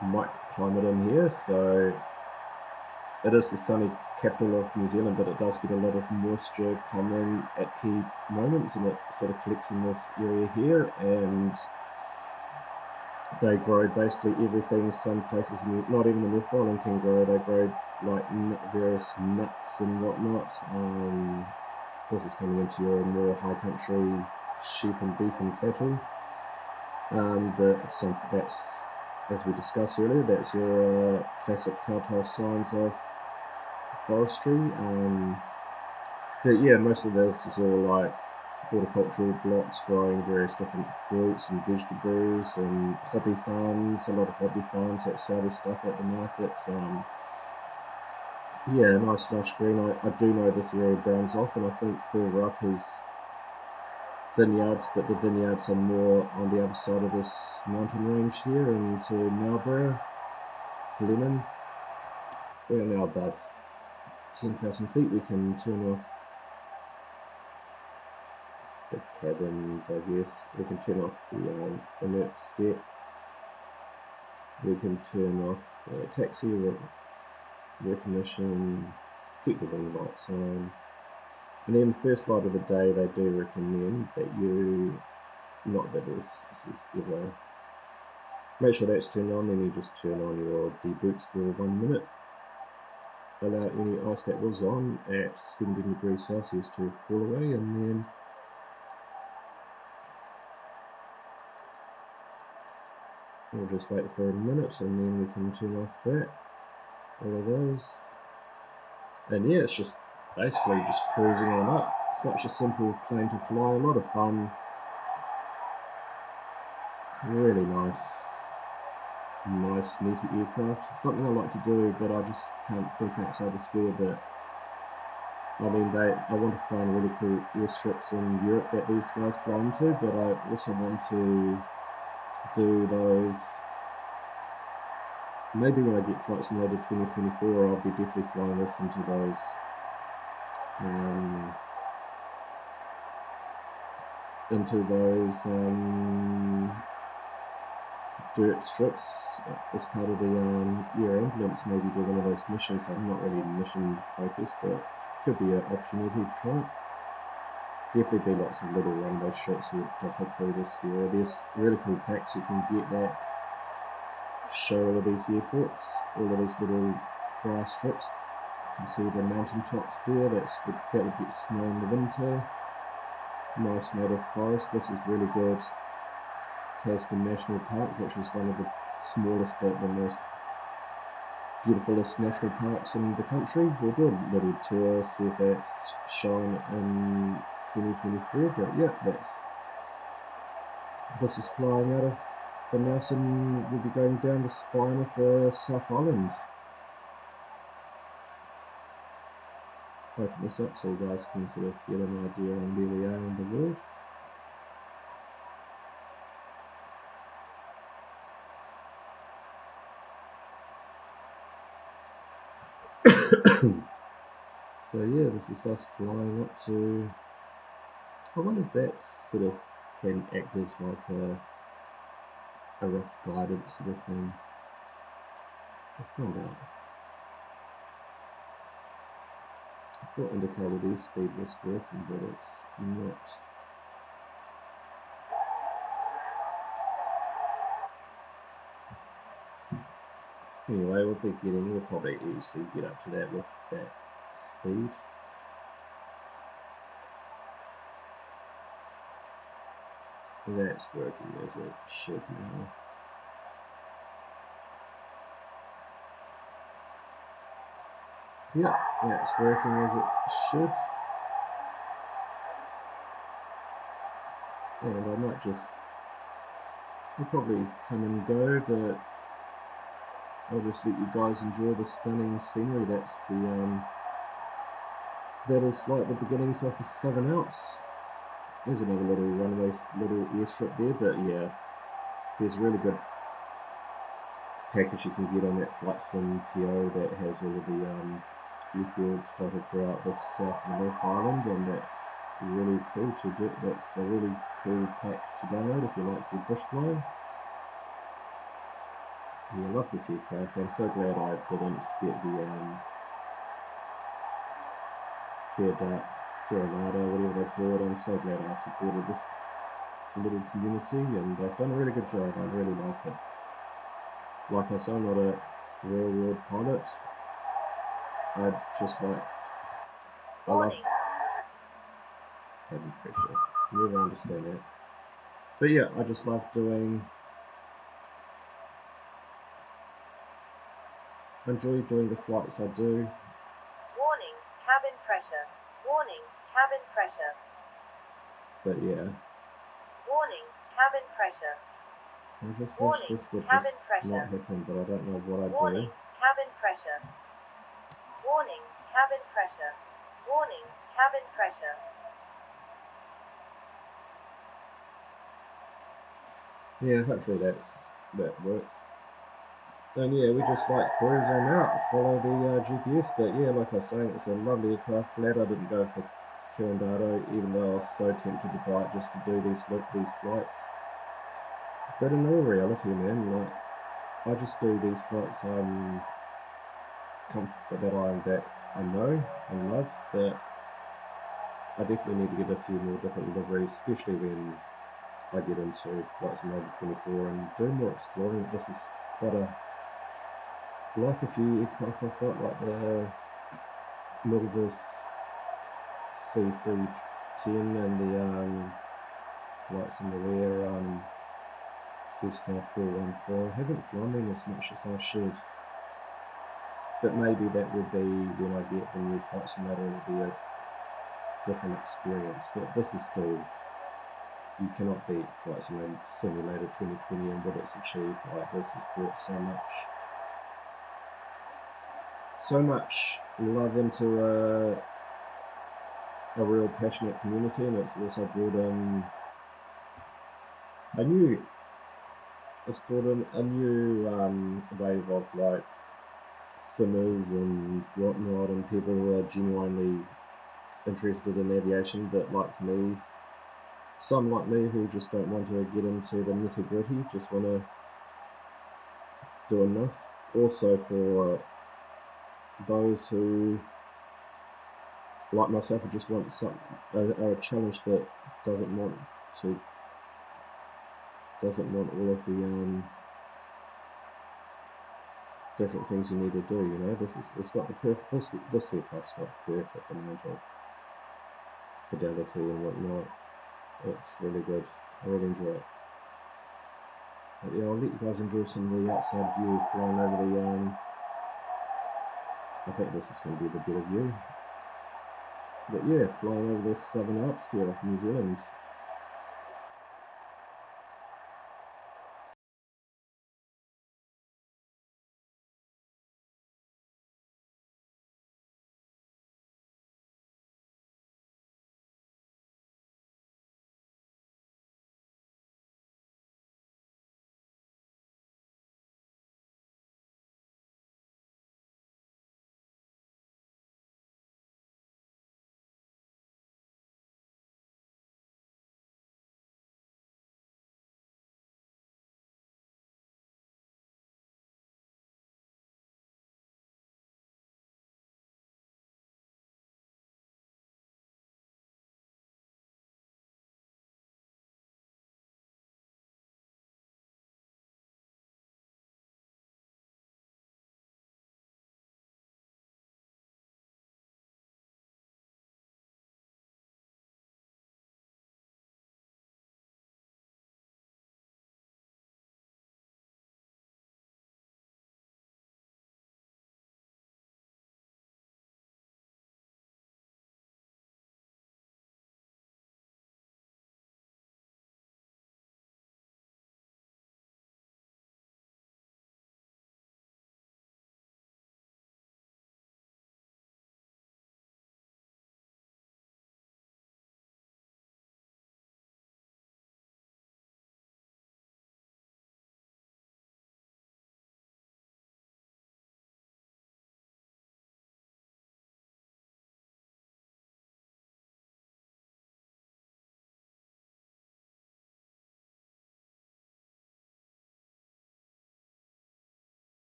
microclimate in here, so it is the sunny capital of New Zealand, but it does get a lot of moisture coming at key moments, and it sort of collects in this area here, and they grow basically everything. Some places, not even the North Island can grow. They grow like various nuts and whatnot. This is coming into your more high country sheep and beef and cattle. But that's, as we discussed earlier, that's your classic telltale signs of forestry. But yeah, most of this is all like horticultural blocks growing various different fruits and vegetables and hobby farms, a lot of hobby farms that sell this stuff at the markets. Yeah, nice lush green. I do know this area browns off, and I think further up is vineyards, but the vineyards are more on the other side of this mountain range here into Marlborough, Lennon. We are now above 10,000 feet. We can turn off the cabins, I guess. We can turn off the inert set. We can turn off the taxi recognition, keep the wing lights on. And then first flight of the day, they do recommend that you, not that this is ever, make sure that's turned on, then you just turn on your deboots for 1 minute. Allow any ice that was on at 17 degrees Celsius to fall away, and then we'll just wait for a minute, and then we can turn off that, all of those. And yeah, it's just basically just cruising on up. Such a simple plane to fly, a lot of fun. Really nice, meaty aircraft. Something I like to do, but I just can't think outside the sphere bit. I mean, I want to find really cool airstrips in Europe that these guys fly into, but I also want to do those. Maybe when I get Flight Simulator 2024, I'll be definitely flying this into those dirt strips as part of the year ambulance, maybe do one of those missions. I'm not really mission focused, but could be an opportunity to try it. Definitely be lots of little runway strips dotted through this area. There's really cool packs you can get that show all of these airports, all of these little grass strips. You can see the mountain tops there. That would get snow in the winter. Nice native forest. This is really good. Tasman National Park, which is one of the smallest but the most beautifulest national parks in the country. We'll do a little tour, see if that's showing in 2024. But yeah, this is flying out of the mouse and we'll be going down the spine of the South Island. Open this up so you guys can sort of get an idea on where we are in the world. So yeah, this is us flying up to, I wonder if that sort of can act as like a rough guidance sort of thing. I'll find out. I thought indicated airspeed was working, but it's not. Anyway, we'll probably easily get up to that with that speed. That's working as it should now. Yeah, that's working as it should. And I might just, we'll probably come and go, but I'll just let you guys enjoy the stunning scenery. That's the, that is like the beginnings of the Southern Alps. There's another little runway, little airstrip there, but yeah, there's a really good package you can get on that Flight Sim TO that has all of the airfields dotted throughout the South and North Island, and that's really cool to do. That's a really cool pack to download if you like your bush flying. Yeah, I love this aircraft. I'm so glad I didn't get the Coronado, whatever they call it. I'm so glad I supported this little community, and they've done a really good job. I really like it. Like I say, I'm not a real world pilot. I just like, I love cabin pressure. You never understand that. But yeah, I just love enjoy doing the flights I do. Warning, cabin pressure. Warning, cabin pressure. But yeah. Warning, cabin pressure. I just wish this would just not happen, but I don't know what I'd do. Warning, cabin pressure. Warning, cabin pressure. Warning, cabin pressure. Yeah, hopefully that works. And yeah, we just like cruise on out, follow the GPS. But yeah, like I was saying, it's a lovely aircraft. Glad I didn't go for Coronado, even though I was so tempted to buy it just to do these flights. But in all reality, man, like I just do these flights that I know and love. But I definitely need to get a few more different liveries, especially when I get into Flight Simulator 24 and do more exploring. This is quite like a few aircraft I've got, like the Milvis C310 and the Flight Simulator Cessna 414. I haven't flown them as much as I should, but maybe that would be when I get the new Flight Simulator, it'll be a different experience. But this is still, you cannot beat Flight Simulator 2020 and what it's achieved. Like, this has brought so much love into a real passionate community, and it's also brought in a new wave of like simmers and whatnot, and people who are genuinely interested in aviation, but like me, some like me who just don't want to get into the nitty gritty, just want to do enough. Also for those who, like myself, who just want a challenge that doesn't want all of the different things you need to do. You know, it's got the perfect. This setup's got the perfect amount of fidelity and whatnot. It's really good. I really enjoy it. But yeah, I'll let you guys enjoy some of the outside view flying over the. I think this is going to be the better view. But yeah, flying over the Southern Alps here off New Zealand.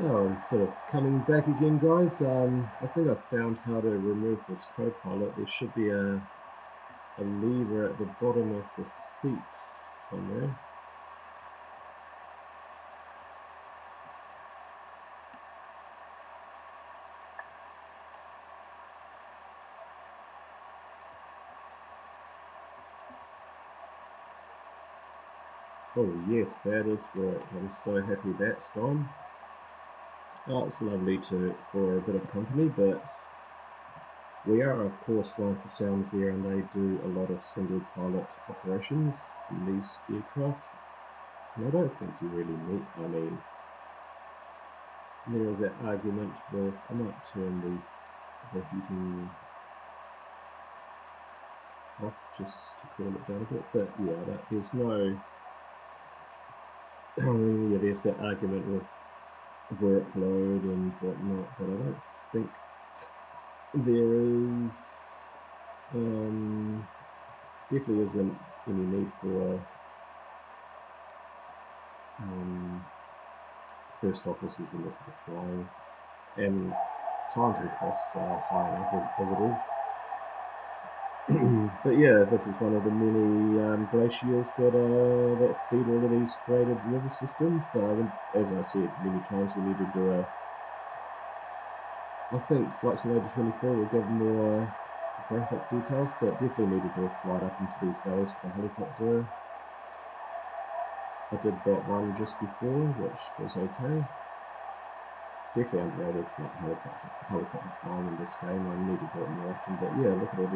Oh, I'm sort of coming back again, guys. I think I've found how to remove this co-pilot. There should be a lever at the bottom of the seat somewhere. Oh yes, that is worked. I'm so happy that's gone. Oh, it's lovely for a bit of company, but we are of course flying for Sounds there, and they do a lot of single pilot operations in these aircraft. And I don't think you really need, I mean, there is that argument with, I might turn the heating off just to cool it down a bit, but yeah, there's no, I mean, yeah, there's that argument with workload and whatnot, but I don't think there is, definitely isn't any need for first officers in this sort of flying, and time to costs are high enough as it is. But yeah, this is one of the many glaciers that feed all of these graded river systems. As I said many times, we need to do I think Flight Simulator 24 will give more graphic details, but definitely need to do a flight up into these valleys for the helicopter. I did that one just before, which was okay. Definitely underrated helicopter flying in this game. I need to do it more often, but yeah, look at all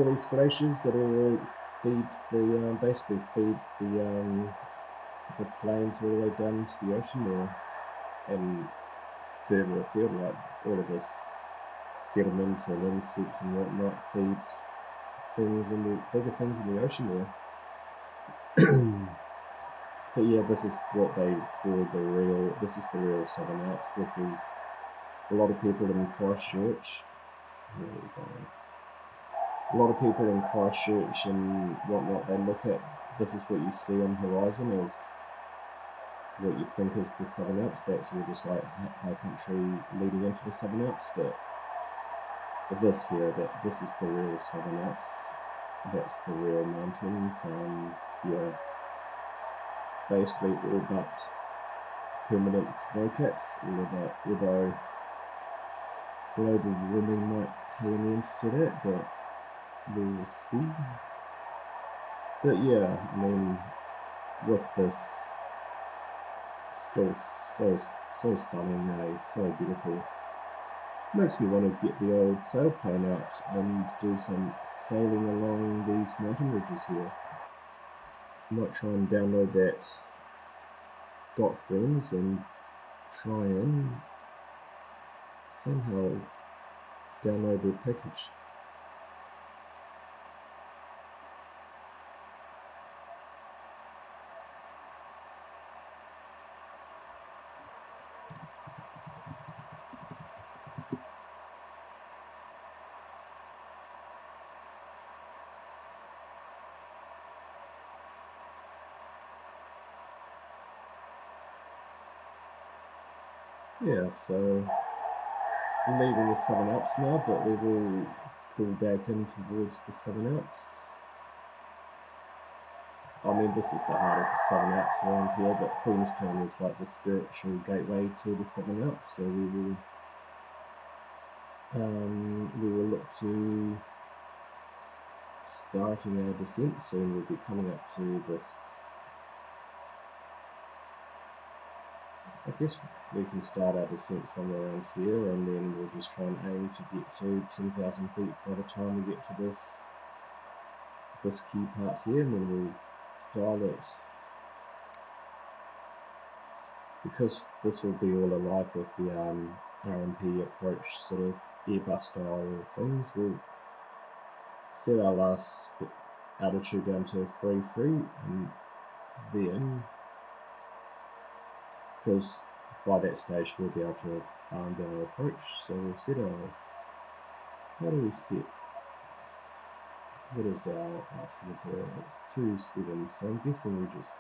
these glaciers that all feed the basically feed the plains all the way down to the ocean, and further afield, like all of this sediment and insects and whatnot feeds things in the bigger things in the ocean there. But yeah, this is what they call this is the real Southern Alps. This is a lot of people in Christchurch. Where are we going? A lot of people in Christchurch and whatnot, they look at, this is what you see on the horizon as what you think is the Southern Alps. That's all just like high country leading into the Southern Alps, but this here, this is the real Southern Alps. That's the real mountains. Yeah, basically all but permanent snowcacks, although global warming might pay an end to that, but we will see. But yeah, I mean, with this, still so stunning, so beautiful. Makes me want to get the old sailplane out and do some sailing along these mountain ridges here. Might try and download that Got Friends and try and somehow download their package. Yeah, so I'm leaving the Southern Alps now, but we will pull back in towards the Southern Alps. I mean, this is the heart of the Southern Alps around here, but Queenstown is like the spiritual gateway to the Southern Alps, so we will look to starting our descent soon. We'll be coming up to this. I guess we can start our descent somewhere around here, and then we'll just try and aim to get to 10,000 feet by the time we get to this key part here, and then we'll dial it. Because this will be all alive with the RMP approach, sort of Airbus style things, we'll set our last altitude down to 3.3, and then, because by that stage we'll be able to arm down our approach, so we'll set our, how do we set, what is our altimeter? It's 2.7, so I'm guessing we just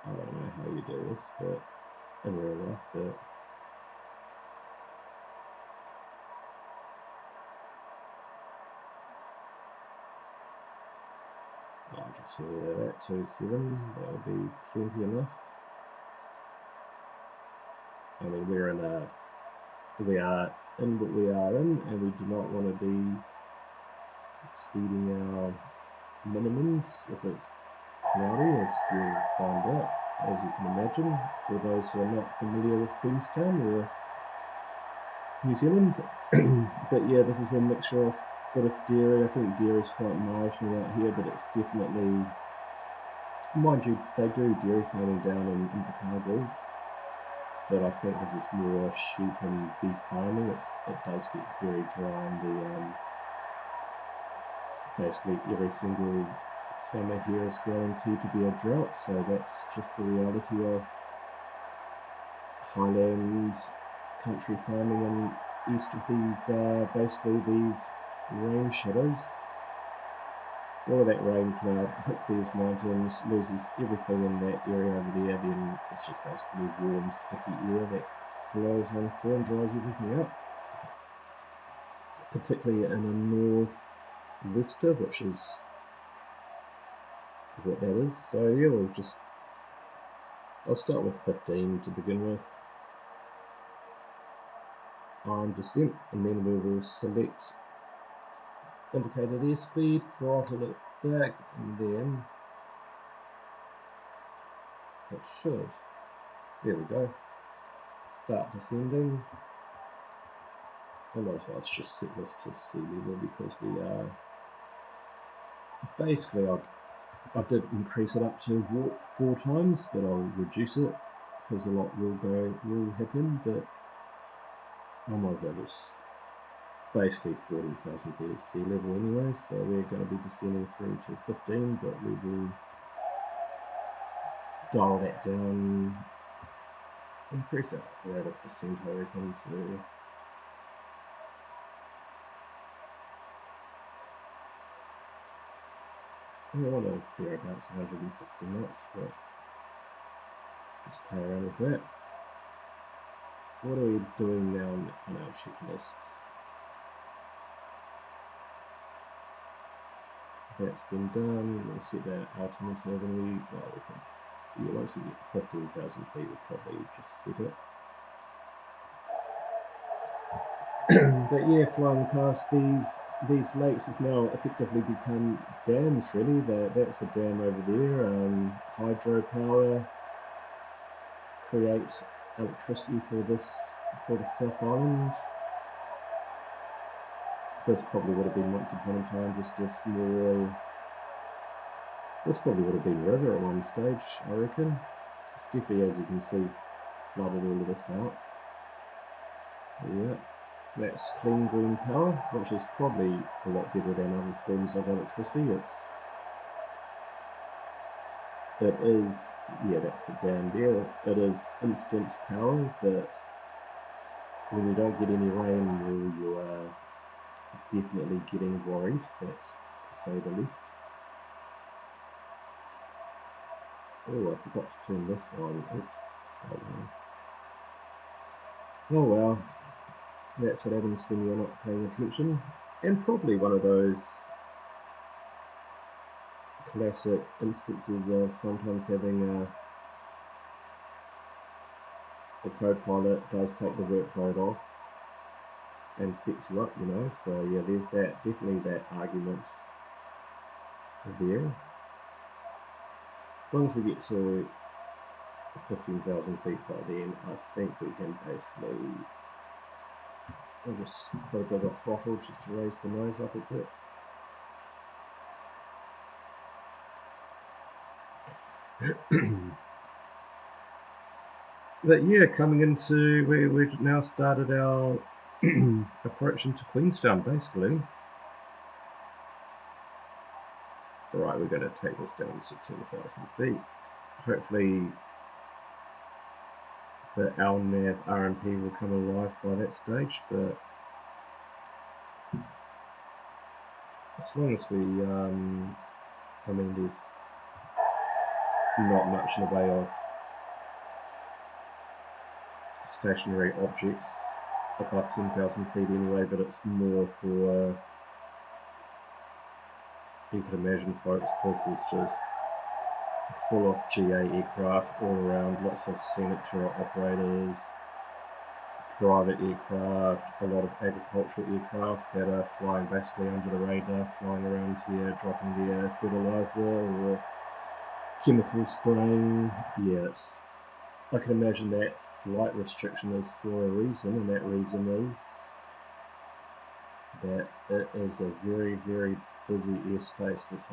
I don't know how you do this, but in real life, but I'll just see that at 2.7, that will be plenty enough. I mean, we are in what we are in, and we do not want to be exceeding our minimums if it's cloudy, as you'll find out, as you can imagine, for those who are not familiar with Queenstown or New Zealand. But yeah, this is a mixture of a bit of dairy. I think dairy is quite marginal out here, but it's definitely, mind you, they do dairy farming down in Invercargill, but I think this is more sheep and beef farming. It does get very dry in the basically every single summer here is guaranteed to be a drought, so that's just the reality of highland country farming and east of these basically these rain shadows. All of that rain cloud hits these mountains, loses everything in that area over there, then it's just basically warm, sticky air that flows on through and dries everything up. Particularly in a northwester, which is what that is. So yeah, I'll start with 15 to begin with. On descent, and then we will select indicated airspeed, throttle it back, and then it should, there we go, start descending. And what if I was just set this to sea level, because we are basically, I did increase it up to warp 4 times, but I'll reduce it because a lot will happen, but I might as well just basically 14,000 feet of sea level anyway, so we're going to be descending through to 15, but we will dial that down, increase our rate of descent, I reckon, to I want to thereabouts 160 knots, but just play around with that. What are we doing now on our checklists? That's been done. We'll set that altimeter when once we get 15,000 feet, we'll probably just set it. But yeah, flying past these lakes have now effectively become dams, really. That's a dam over there. Hydropower, create electricity for the South Island. This probably would have been once upon a time just a small. This probably would have been a river at one stage, I reckon. It's definitely, as you can see, flooded all of this out. Yeah, that's clean green power, which is probably a lot better than other forms of electricity. It is, yeah, that's the dam there. It is instant power, but when you don't get any rain, you are definitely getting worried, that's to say the least. Oh, I forgot to turn this on. Oops. Oh well. That's what happens when you're not paying attention. And probably one of those classic instances of sometimes having the co-pilot does take the workload off and sets you up, So yeah, there's definitely that argument there. As long as we get to 15,000 feet by then, I think we can basically, I'll just put a bit of throttle just to raise the nose up a bit. But yeah, coming into, we've now started our approach into Queenstown, basically. Right, we're going to take this down to 10,000 feet. Hopefully the RNAV RMP will come alive by that stage, but as long as we, I mean, not much in the way of stationary objects above 10,000 feet anyway, but it's more for, you can imagine folks, this is just full of GA aircraft all around, lots of scenic tour operators, private aircraft, a lot of agricultural aircraft that are flying basically under the radar, flying around here, dropping their fertilizer or chemical spraying. Yes, I can imagine that flight restriction is for a reason, and that reason is that it is a very, very busy airspace, this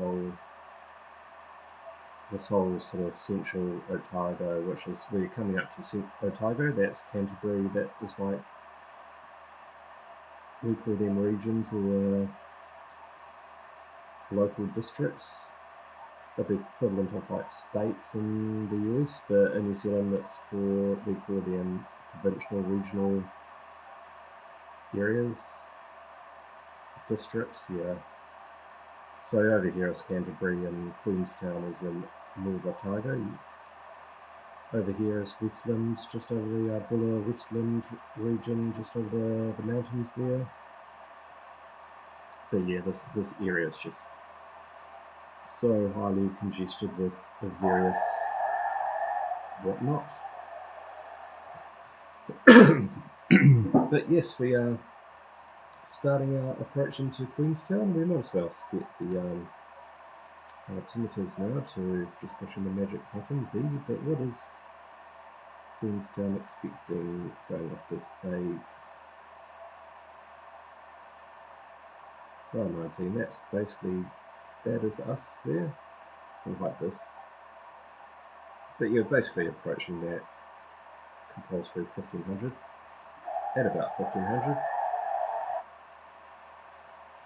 whole sort of central Otago, which is, we're coming up to Otago, that's Canterbury, that is like, we call them regions or local districts, the equivalent of like states in the US, but in New Zealand it's for, we call them provincial, regional areas, districts, yeah. So over here is Canterbury and Queenstown is in North Otago. Over here is Westland, just over the Bulla Westland region, just over the mountains there. But yeah, this area is just so highly congested with various whatnot. But yes, we are starting our approach into Queenstown. We might as well set the altimeters now to just pushing the magic button B. But what is Queenstown expecting going off this vague 19? That's basically, that is us there. Can hide this. But you're basically approaching that compulsory 1500 at about 1500.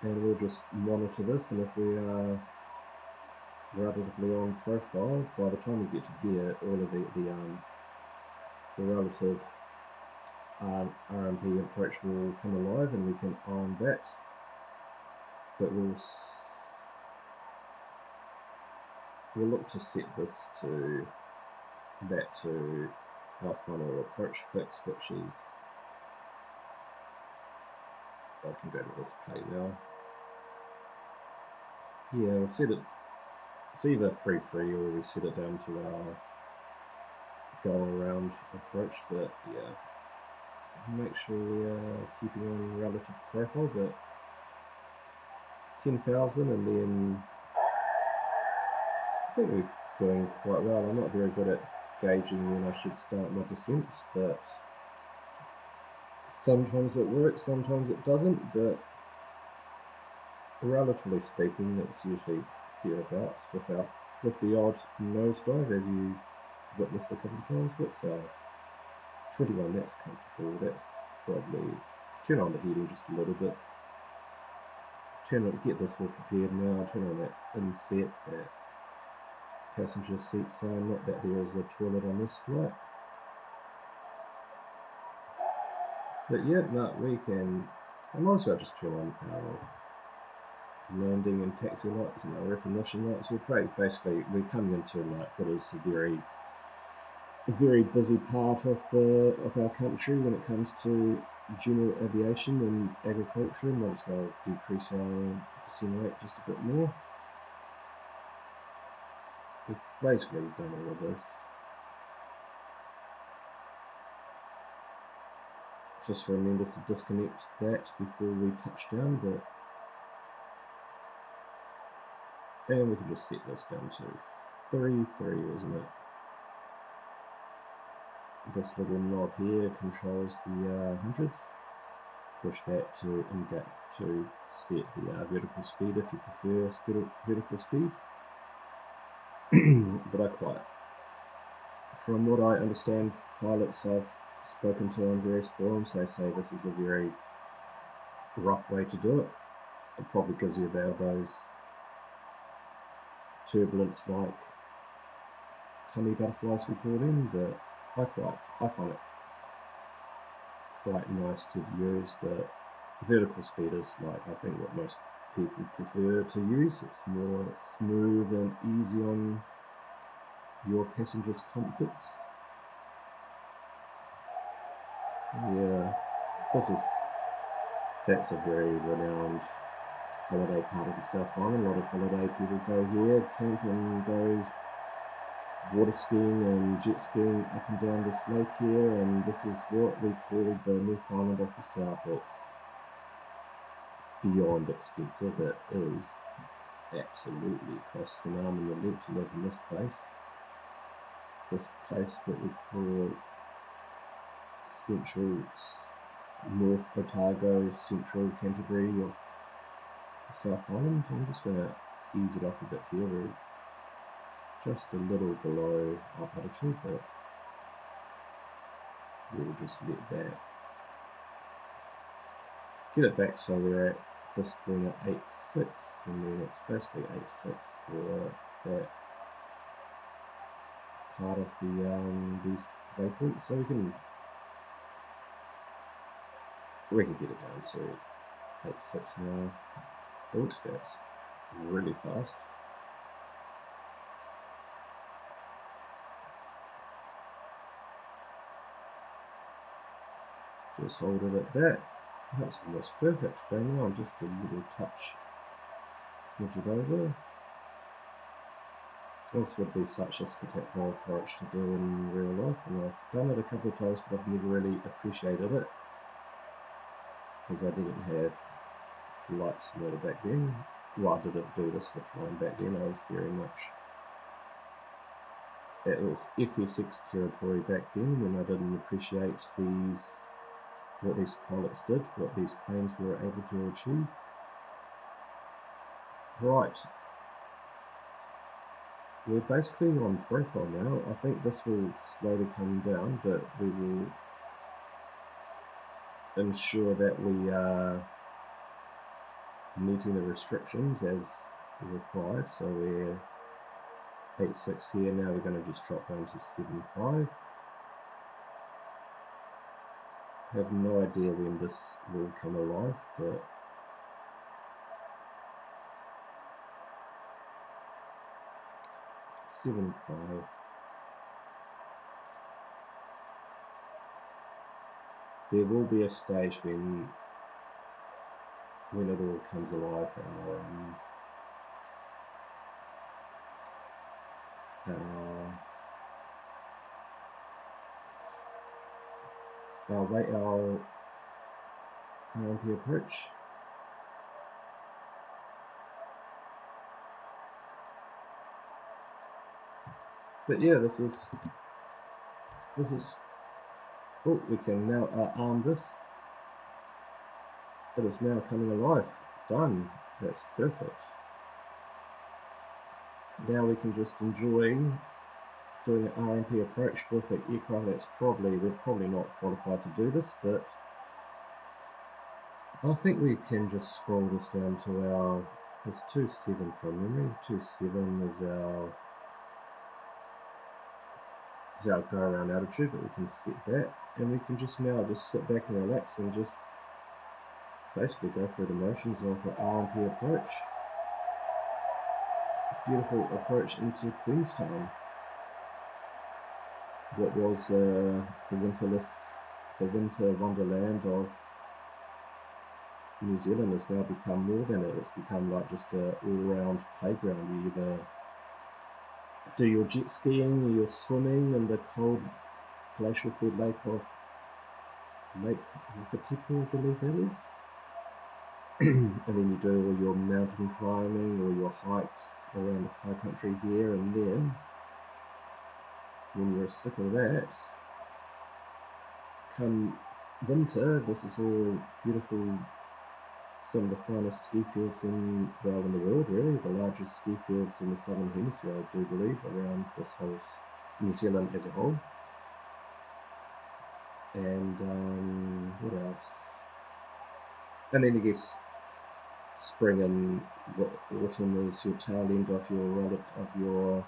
And we'll just monitor this, and if we are relatively on profile, by the time we get to here, all of the relative RMP approach will come alive, and we can arm that. But we'll look to set this to our final approach fix, which is, I can go to this plate now. Yeah, we've set it, it's either free or we set it down to our go around approach, but yeah, make sure we are keeping on relative profile, but 10,000, and then I think we're doing quite well. I'm not very good at gauging when I should start my descent, but sometimes it works, sometimes it doesn't, but relatively speaking, it's usually thereabouts with the odd nosedive, as you've witnessed a couple of times. But 21, that's comfortable. That's probably, turn on the heating just a little bit. Get this all prepared now. Turn on that inset, that passenger seat sign. Not that there is a toilet on this flight. But yeah, no, we can. I might as well just turn on our landing and taxi lights and our recognition lights. We're basically, we're coming into like what is a very busy part of our country when it comes to general aviation and agriculture. Might as well decrease our descent rate just a bit more. We've basically done all of this just remember to disconnect that before we touch down, and we can just set this down to 3, isn't it? This little knob here controls the hundreds. Push that to set the vertical speed if you prefer vertical speed. But from what I understand, pilots I've spoken to on various forums, they say this is a very rough way to do it. It probably gives you those turbulence like tummy butterflies, we call them, but I find it quite nice to use. The vertical speed is like, I think, what most people prefer to use. It's more smooth and easy on your passengers' comforts. Yeah, that's a very renowned holiday part of the South Island. A lot of holiday people go here, camp and go water skiing and jet skiing up and down this lake here, and this is what we call the Newfoundland of the South. It's beyond expensive. It is absolutely costs an arm and a leg to live in this place. This place, what we call Central North Otago, Central Canterbury of the South Island. I'm just going to ease it off a bit here. We're just a little below our altitude, but we'll just let that get it back. So we're at this point at 8.6, and then it's basically 8.6 for that part of the these waypoints. So we can get it down to 8.6 now. Oh, that's really fast. Just hold it at that. That's almost perfect. Bang on, just a little touch. Smudge it over. This would be such a spectacular approach to do in real life, and I've done it a couple of times, but I've never really appreciated it because I didn't have flight simulator back then. Well, I didn't do this for flying back then. I was very much, it was FSX territory back then when I didn't appreciate what these pilots did, what these planes were able to achieve. Right, we're basically on profile now. I think this will slowly come down, but we will ensure that we are meeting the restrictions as required. So we're 8.6 here. Now we're going to just drop down to 7.5. Have no idea when this will come alive, but seven five. There will be a stage when it all comes alive. Our RMP approach. But yeah, this is. Oh, we can now arm this. It is now coming alive. Done. That's perfect. Now we can just enjoy doing an RMP approach with an aircraft that's we're probably not qualified to do this, but I think we can just scroll this down to it's 2.7 from memory. 2.7 is our go around altitude, but we can set that, and we can just now sit back and relax and just basically go through the motions of an RMP approach. Beautiful approach into Queenstown. What was the winter wonderland of New Zealand has now become more than it. It's become like just an all-round playground. You either do your jet skiing or your swimming in the cold glacial-fed lake of Lake Wakatipu, I believe that is. And then you do all your mountain climbing or your hikes around the high country here, and then when you're sick of that, come winter, this is all beautiful, some of the finest ski fields in the world, really, the largest ski fields in the southern hemisphere, I do believe, around this whole New Zealand as a whole. And what else? And then I guess spring and autumn is your tail end of your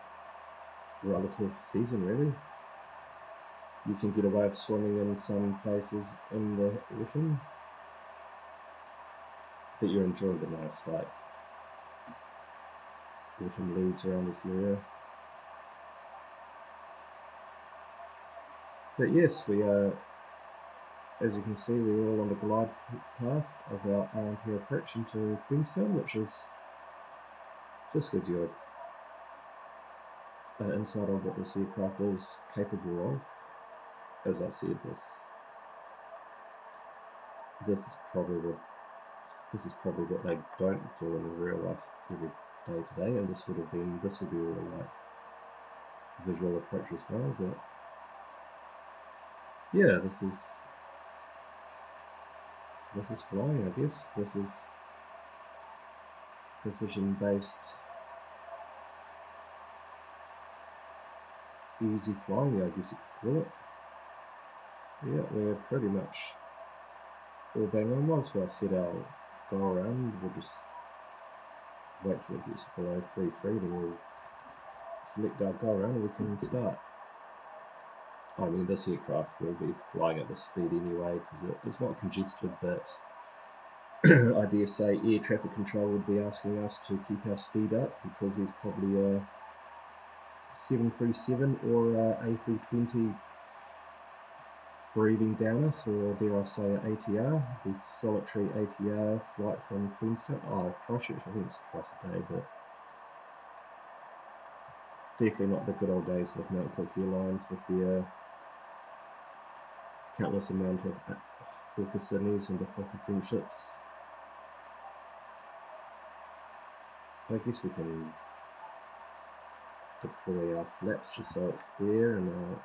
relative season, really. You can get away with swimming in some places in the autumn, but you're enjoying the nice like autumn leaves around this area. But yes, we are, as you can see, we're all on the glide path of our RNP approach into Queenstown, which is just gives you an insight of what this aircraft is capable of. As I said, this is probably what they don't do in real life every day today, and this would be all like visual approach as well. But yeah, this is flying, I guess. This is precision-based, easy flying, I guess you could call it. Yeah, we're pretty much all bang on. Once we set our go around, we'll just wait till it gets below 3.3, then we'll select our go around and we can start. I mean, this aircraft will be flying at this speed anyway because it's not congested, but I dare say air traffic control would be asking us to keep our speed up because there's probably a 737 or a A320 breathing down us, or dare I say an ATR, the solitary ATR flight from Queenstown. Oh, Christchurch, I think it's twice a day, but definitely not the good old days of Mount Cook Airlines with the countless amount of Hawker Sydneys and the Fokker friendships. I guess we can deploy our flaps just so it's there, and our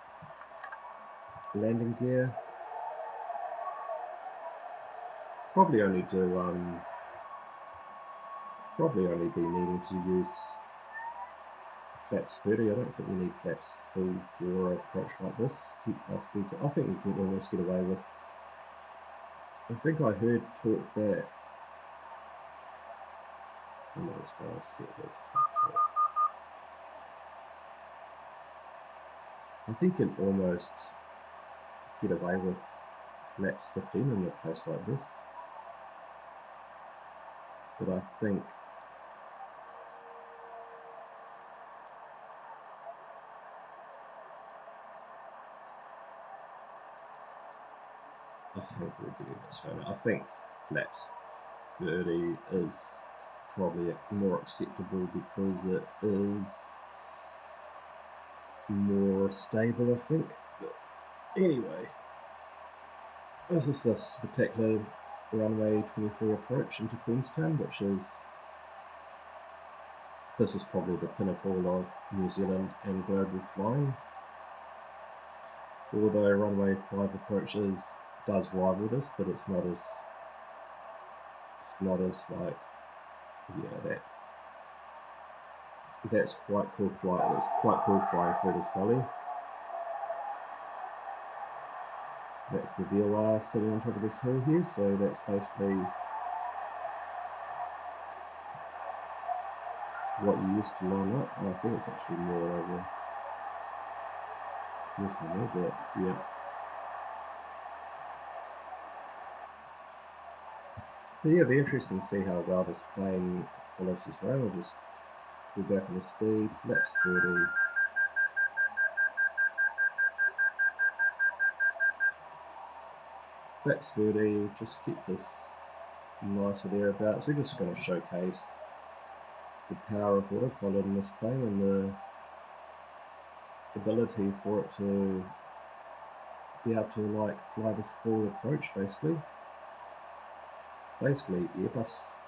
landing gear. Probably only be needing to use flaps 30. I don't think we need flaps full for an approach like this. Keep our speeds. I think you can almost get away with. I think I heard talk that. I might as well set this up. I think you can almost get away with flaps 15 in a place like this. But I think we're getting a bit slower. I think flaps 30 is probably more acceptable because it is more stable, I think. But anyway, this is the spectacular runway 23 approach into Queenstown, this is probably the pinnacle of New Zealand and global flying. Although runway 5 approach does rival this, but it's not as like, yeah, that's quite cool flight. It's quite cool flying through this valley. That's the VLR sitting on top of this hill here, so that's basically what you used to line up. I think it's actually more over here somewhere, but yeah. But yeah, it'll be interesting to see how well this plane follows this rail. We'll just pull back on the speed, flaps 30. Flaps 30, just keep this nice or thereabouts. We're just going to showcase the power of autopilot in this plane and the ability for it to be able to like fly this full approach basically Airbus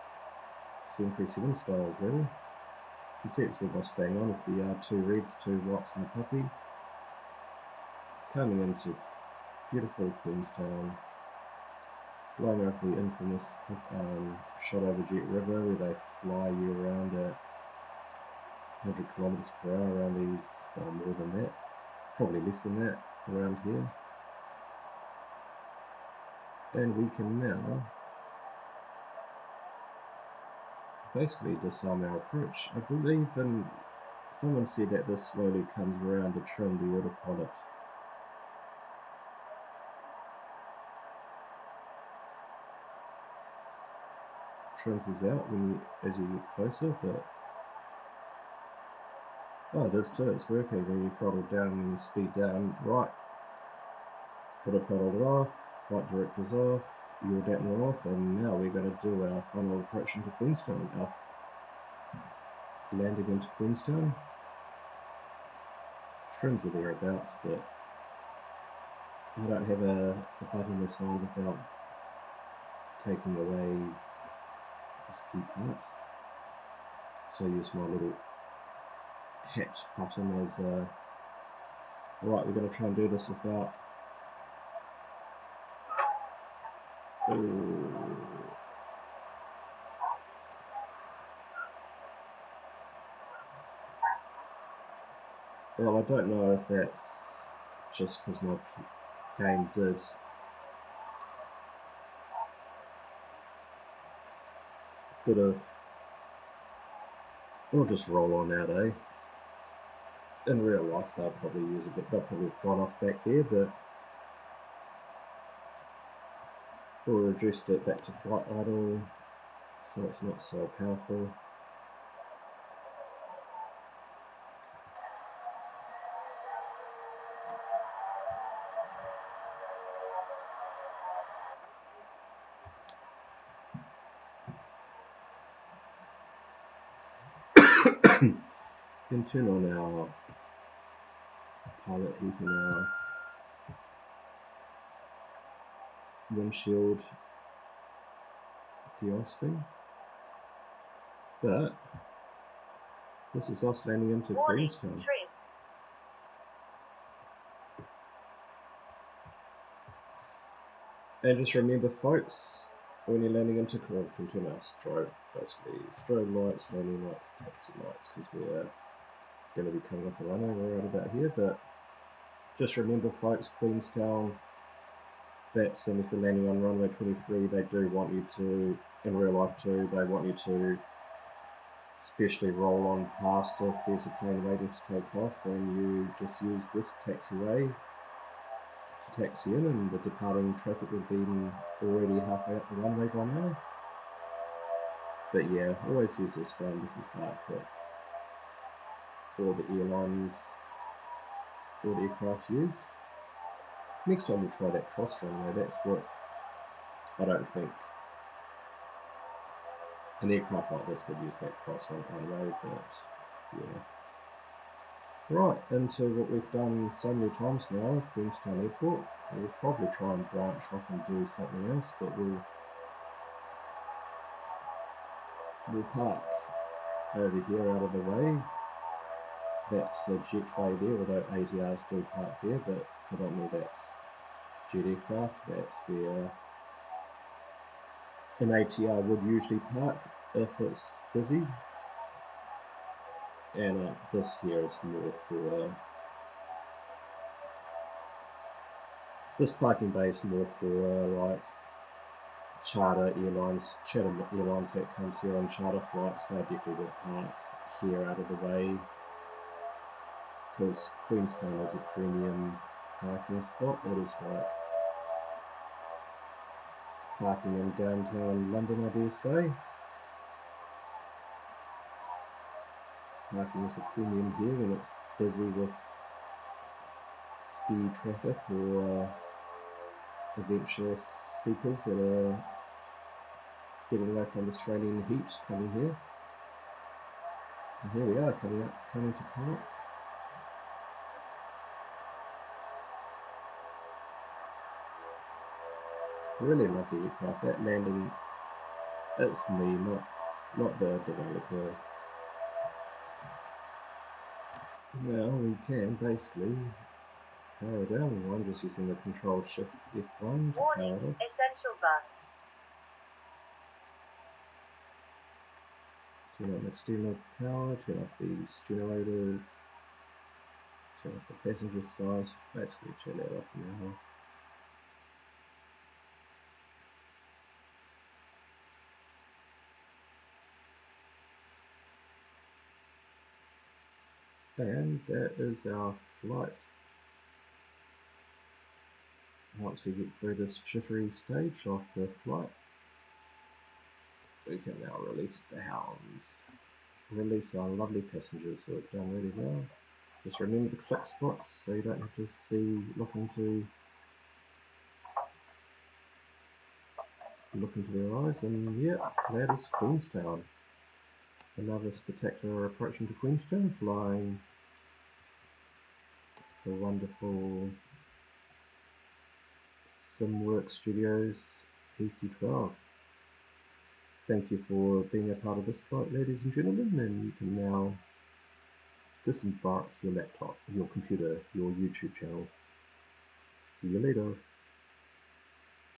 737 styles really. You can see it's almost bang on with the 2 reds, 2 whites and the puppy. Coming into beautiful Queenstown, flying over the infamous shot over Jet River where they fly you around at 100 kilometers per hour around these, more than that, probably less than that around here. And we can now basically disarm our approach. I believe someone said that this slowly comes around the trim, the autopilot trims us out as you get closer, but oh, it is too, it's working when you throttle down and speed down. Right, autopilot off, flight directors off, yaw dampner off, and now we're going to do our final approach into Queenstown. Our landing into Queenstown. Trims are thereabouts, but I don't have a button this side without taking away this key part. So I use my little hatch button as a... Right, we're going to try and do this without... Ooh. Well, I don't know if that's just because my game did sort of... We'll just roll on out, eh? In real life, they'll probably use a bit. They'll probably have gone off back there, but we'll reduce it back to flight idle, so it's not so powerful. Can turn on our pilot heat and our windshield de-icing, but this is us landing into Queenstown. And just remember, folks, when you're landing into we can turn our strobe, basically strobe lights, landing lights, taxi lights, because we're going to be coming off the runway. We're right about here, but just remember, folks, Queenstown, that's, and if you're landing on runway 23, they do want you to, in real life too, they want you to especially roll on past if there's a plane waiting to take off, and you just use this taxiway to taxi in, and the departing traffic would be already halfway up the runway by now. But yeah, always use this one. This is like what all the airlines, all the aircraft use. Next time we'll try that cross runway. That's what I don't think an aircraft like this would use, that cross runway, but yeah. Right, into what we've done so many times now, Queenstown Airport. We'll probably try and branch off and do something else, but we'll park over here out of the way. That's a jetway there, although ATRs do park there, but predominantly that's jet aircraft. That's where an ATR would usually park if it's busy. And this here is more for... This parking bay is more for like charter airlines that comes here on charter flights. They definitely would park here out of the way, because Queenstown is a premium parking spot. It is like parking in downtown London, I dare say. Parking is a premium here when it's busy with ski traffic or adventure seekers that are getting away from Australian heat coming here. And here we are coming to park. Really lovely aircraft. That landing, it's me, not the developer. Now we can basically power down. I'm just using the control shift F1 to power it off. Essential bus. Turn on external power, turn off these generators, turn off the passenger side, basically turn that off now. And that is our flight. Once we get through this jittery stage of the flight, we can now release the hounds. Release our lovely passengers who have done really well. Just remember the click spots so you don't have to look into look into their eyes, and yeah, that is Queenstown. Another spectacular approach into Queenstown, flying the wonderful Simwork Studios PC-12. Thank you for being a part of this flight, ladies and gentlemen, and you can now disembark your laptop, your computer, your YouTube channel. See you later.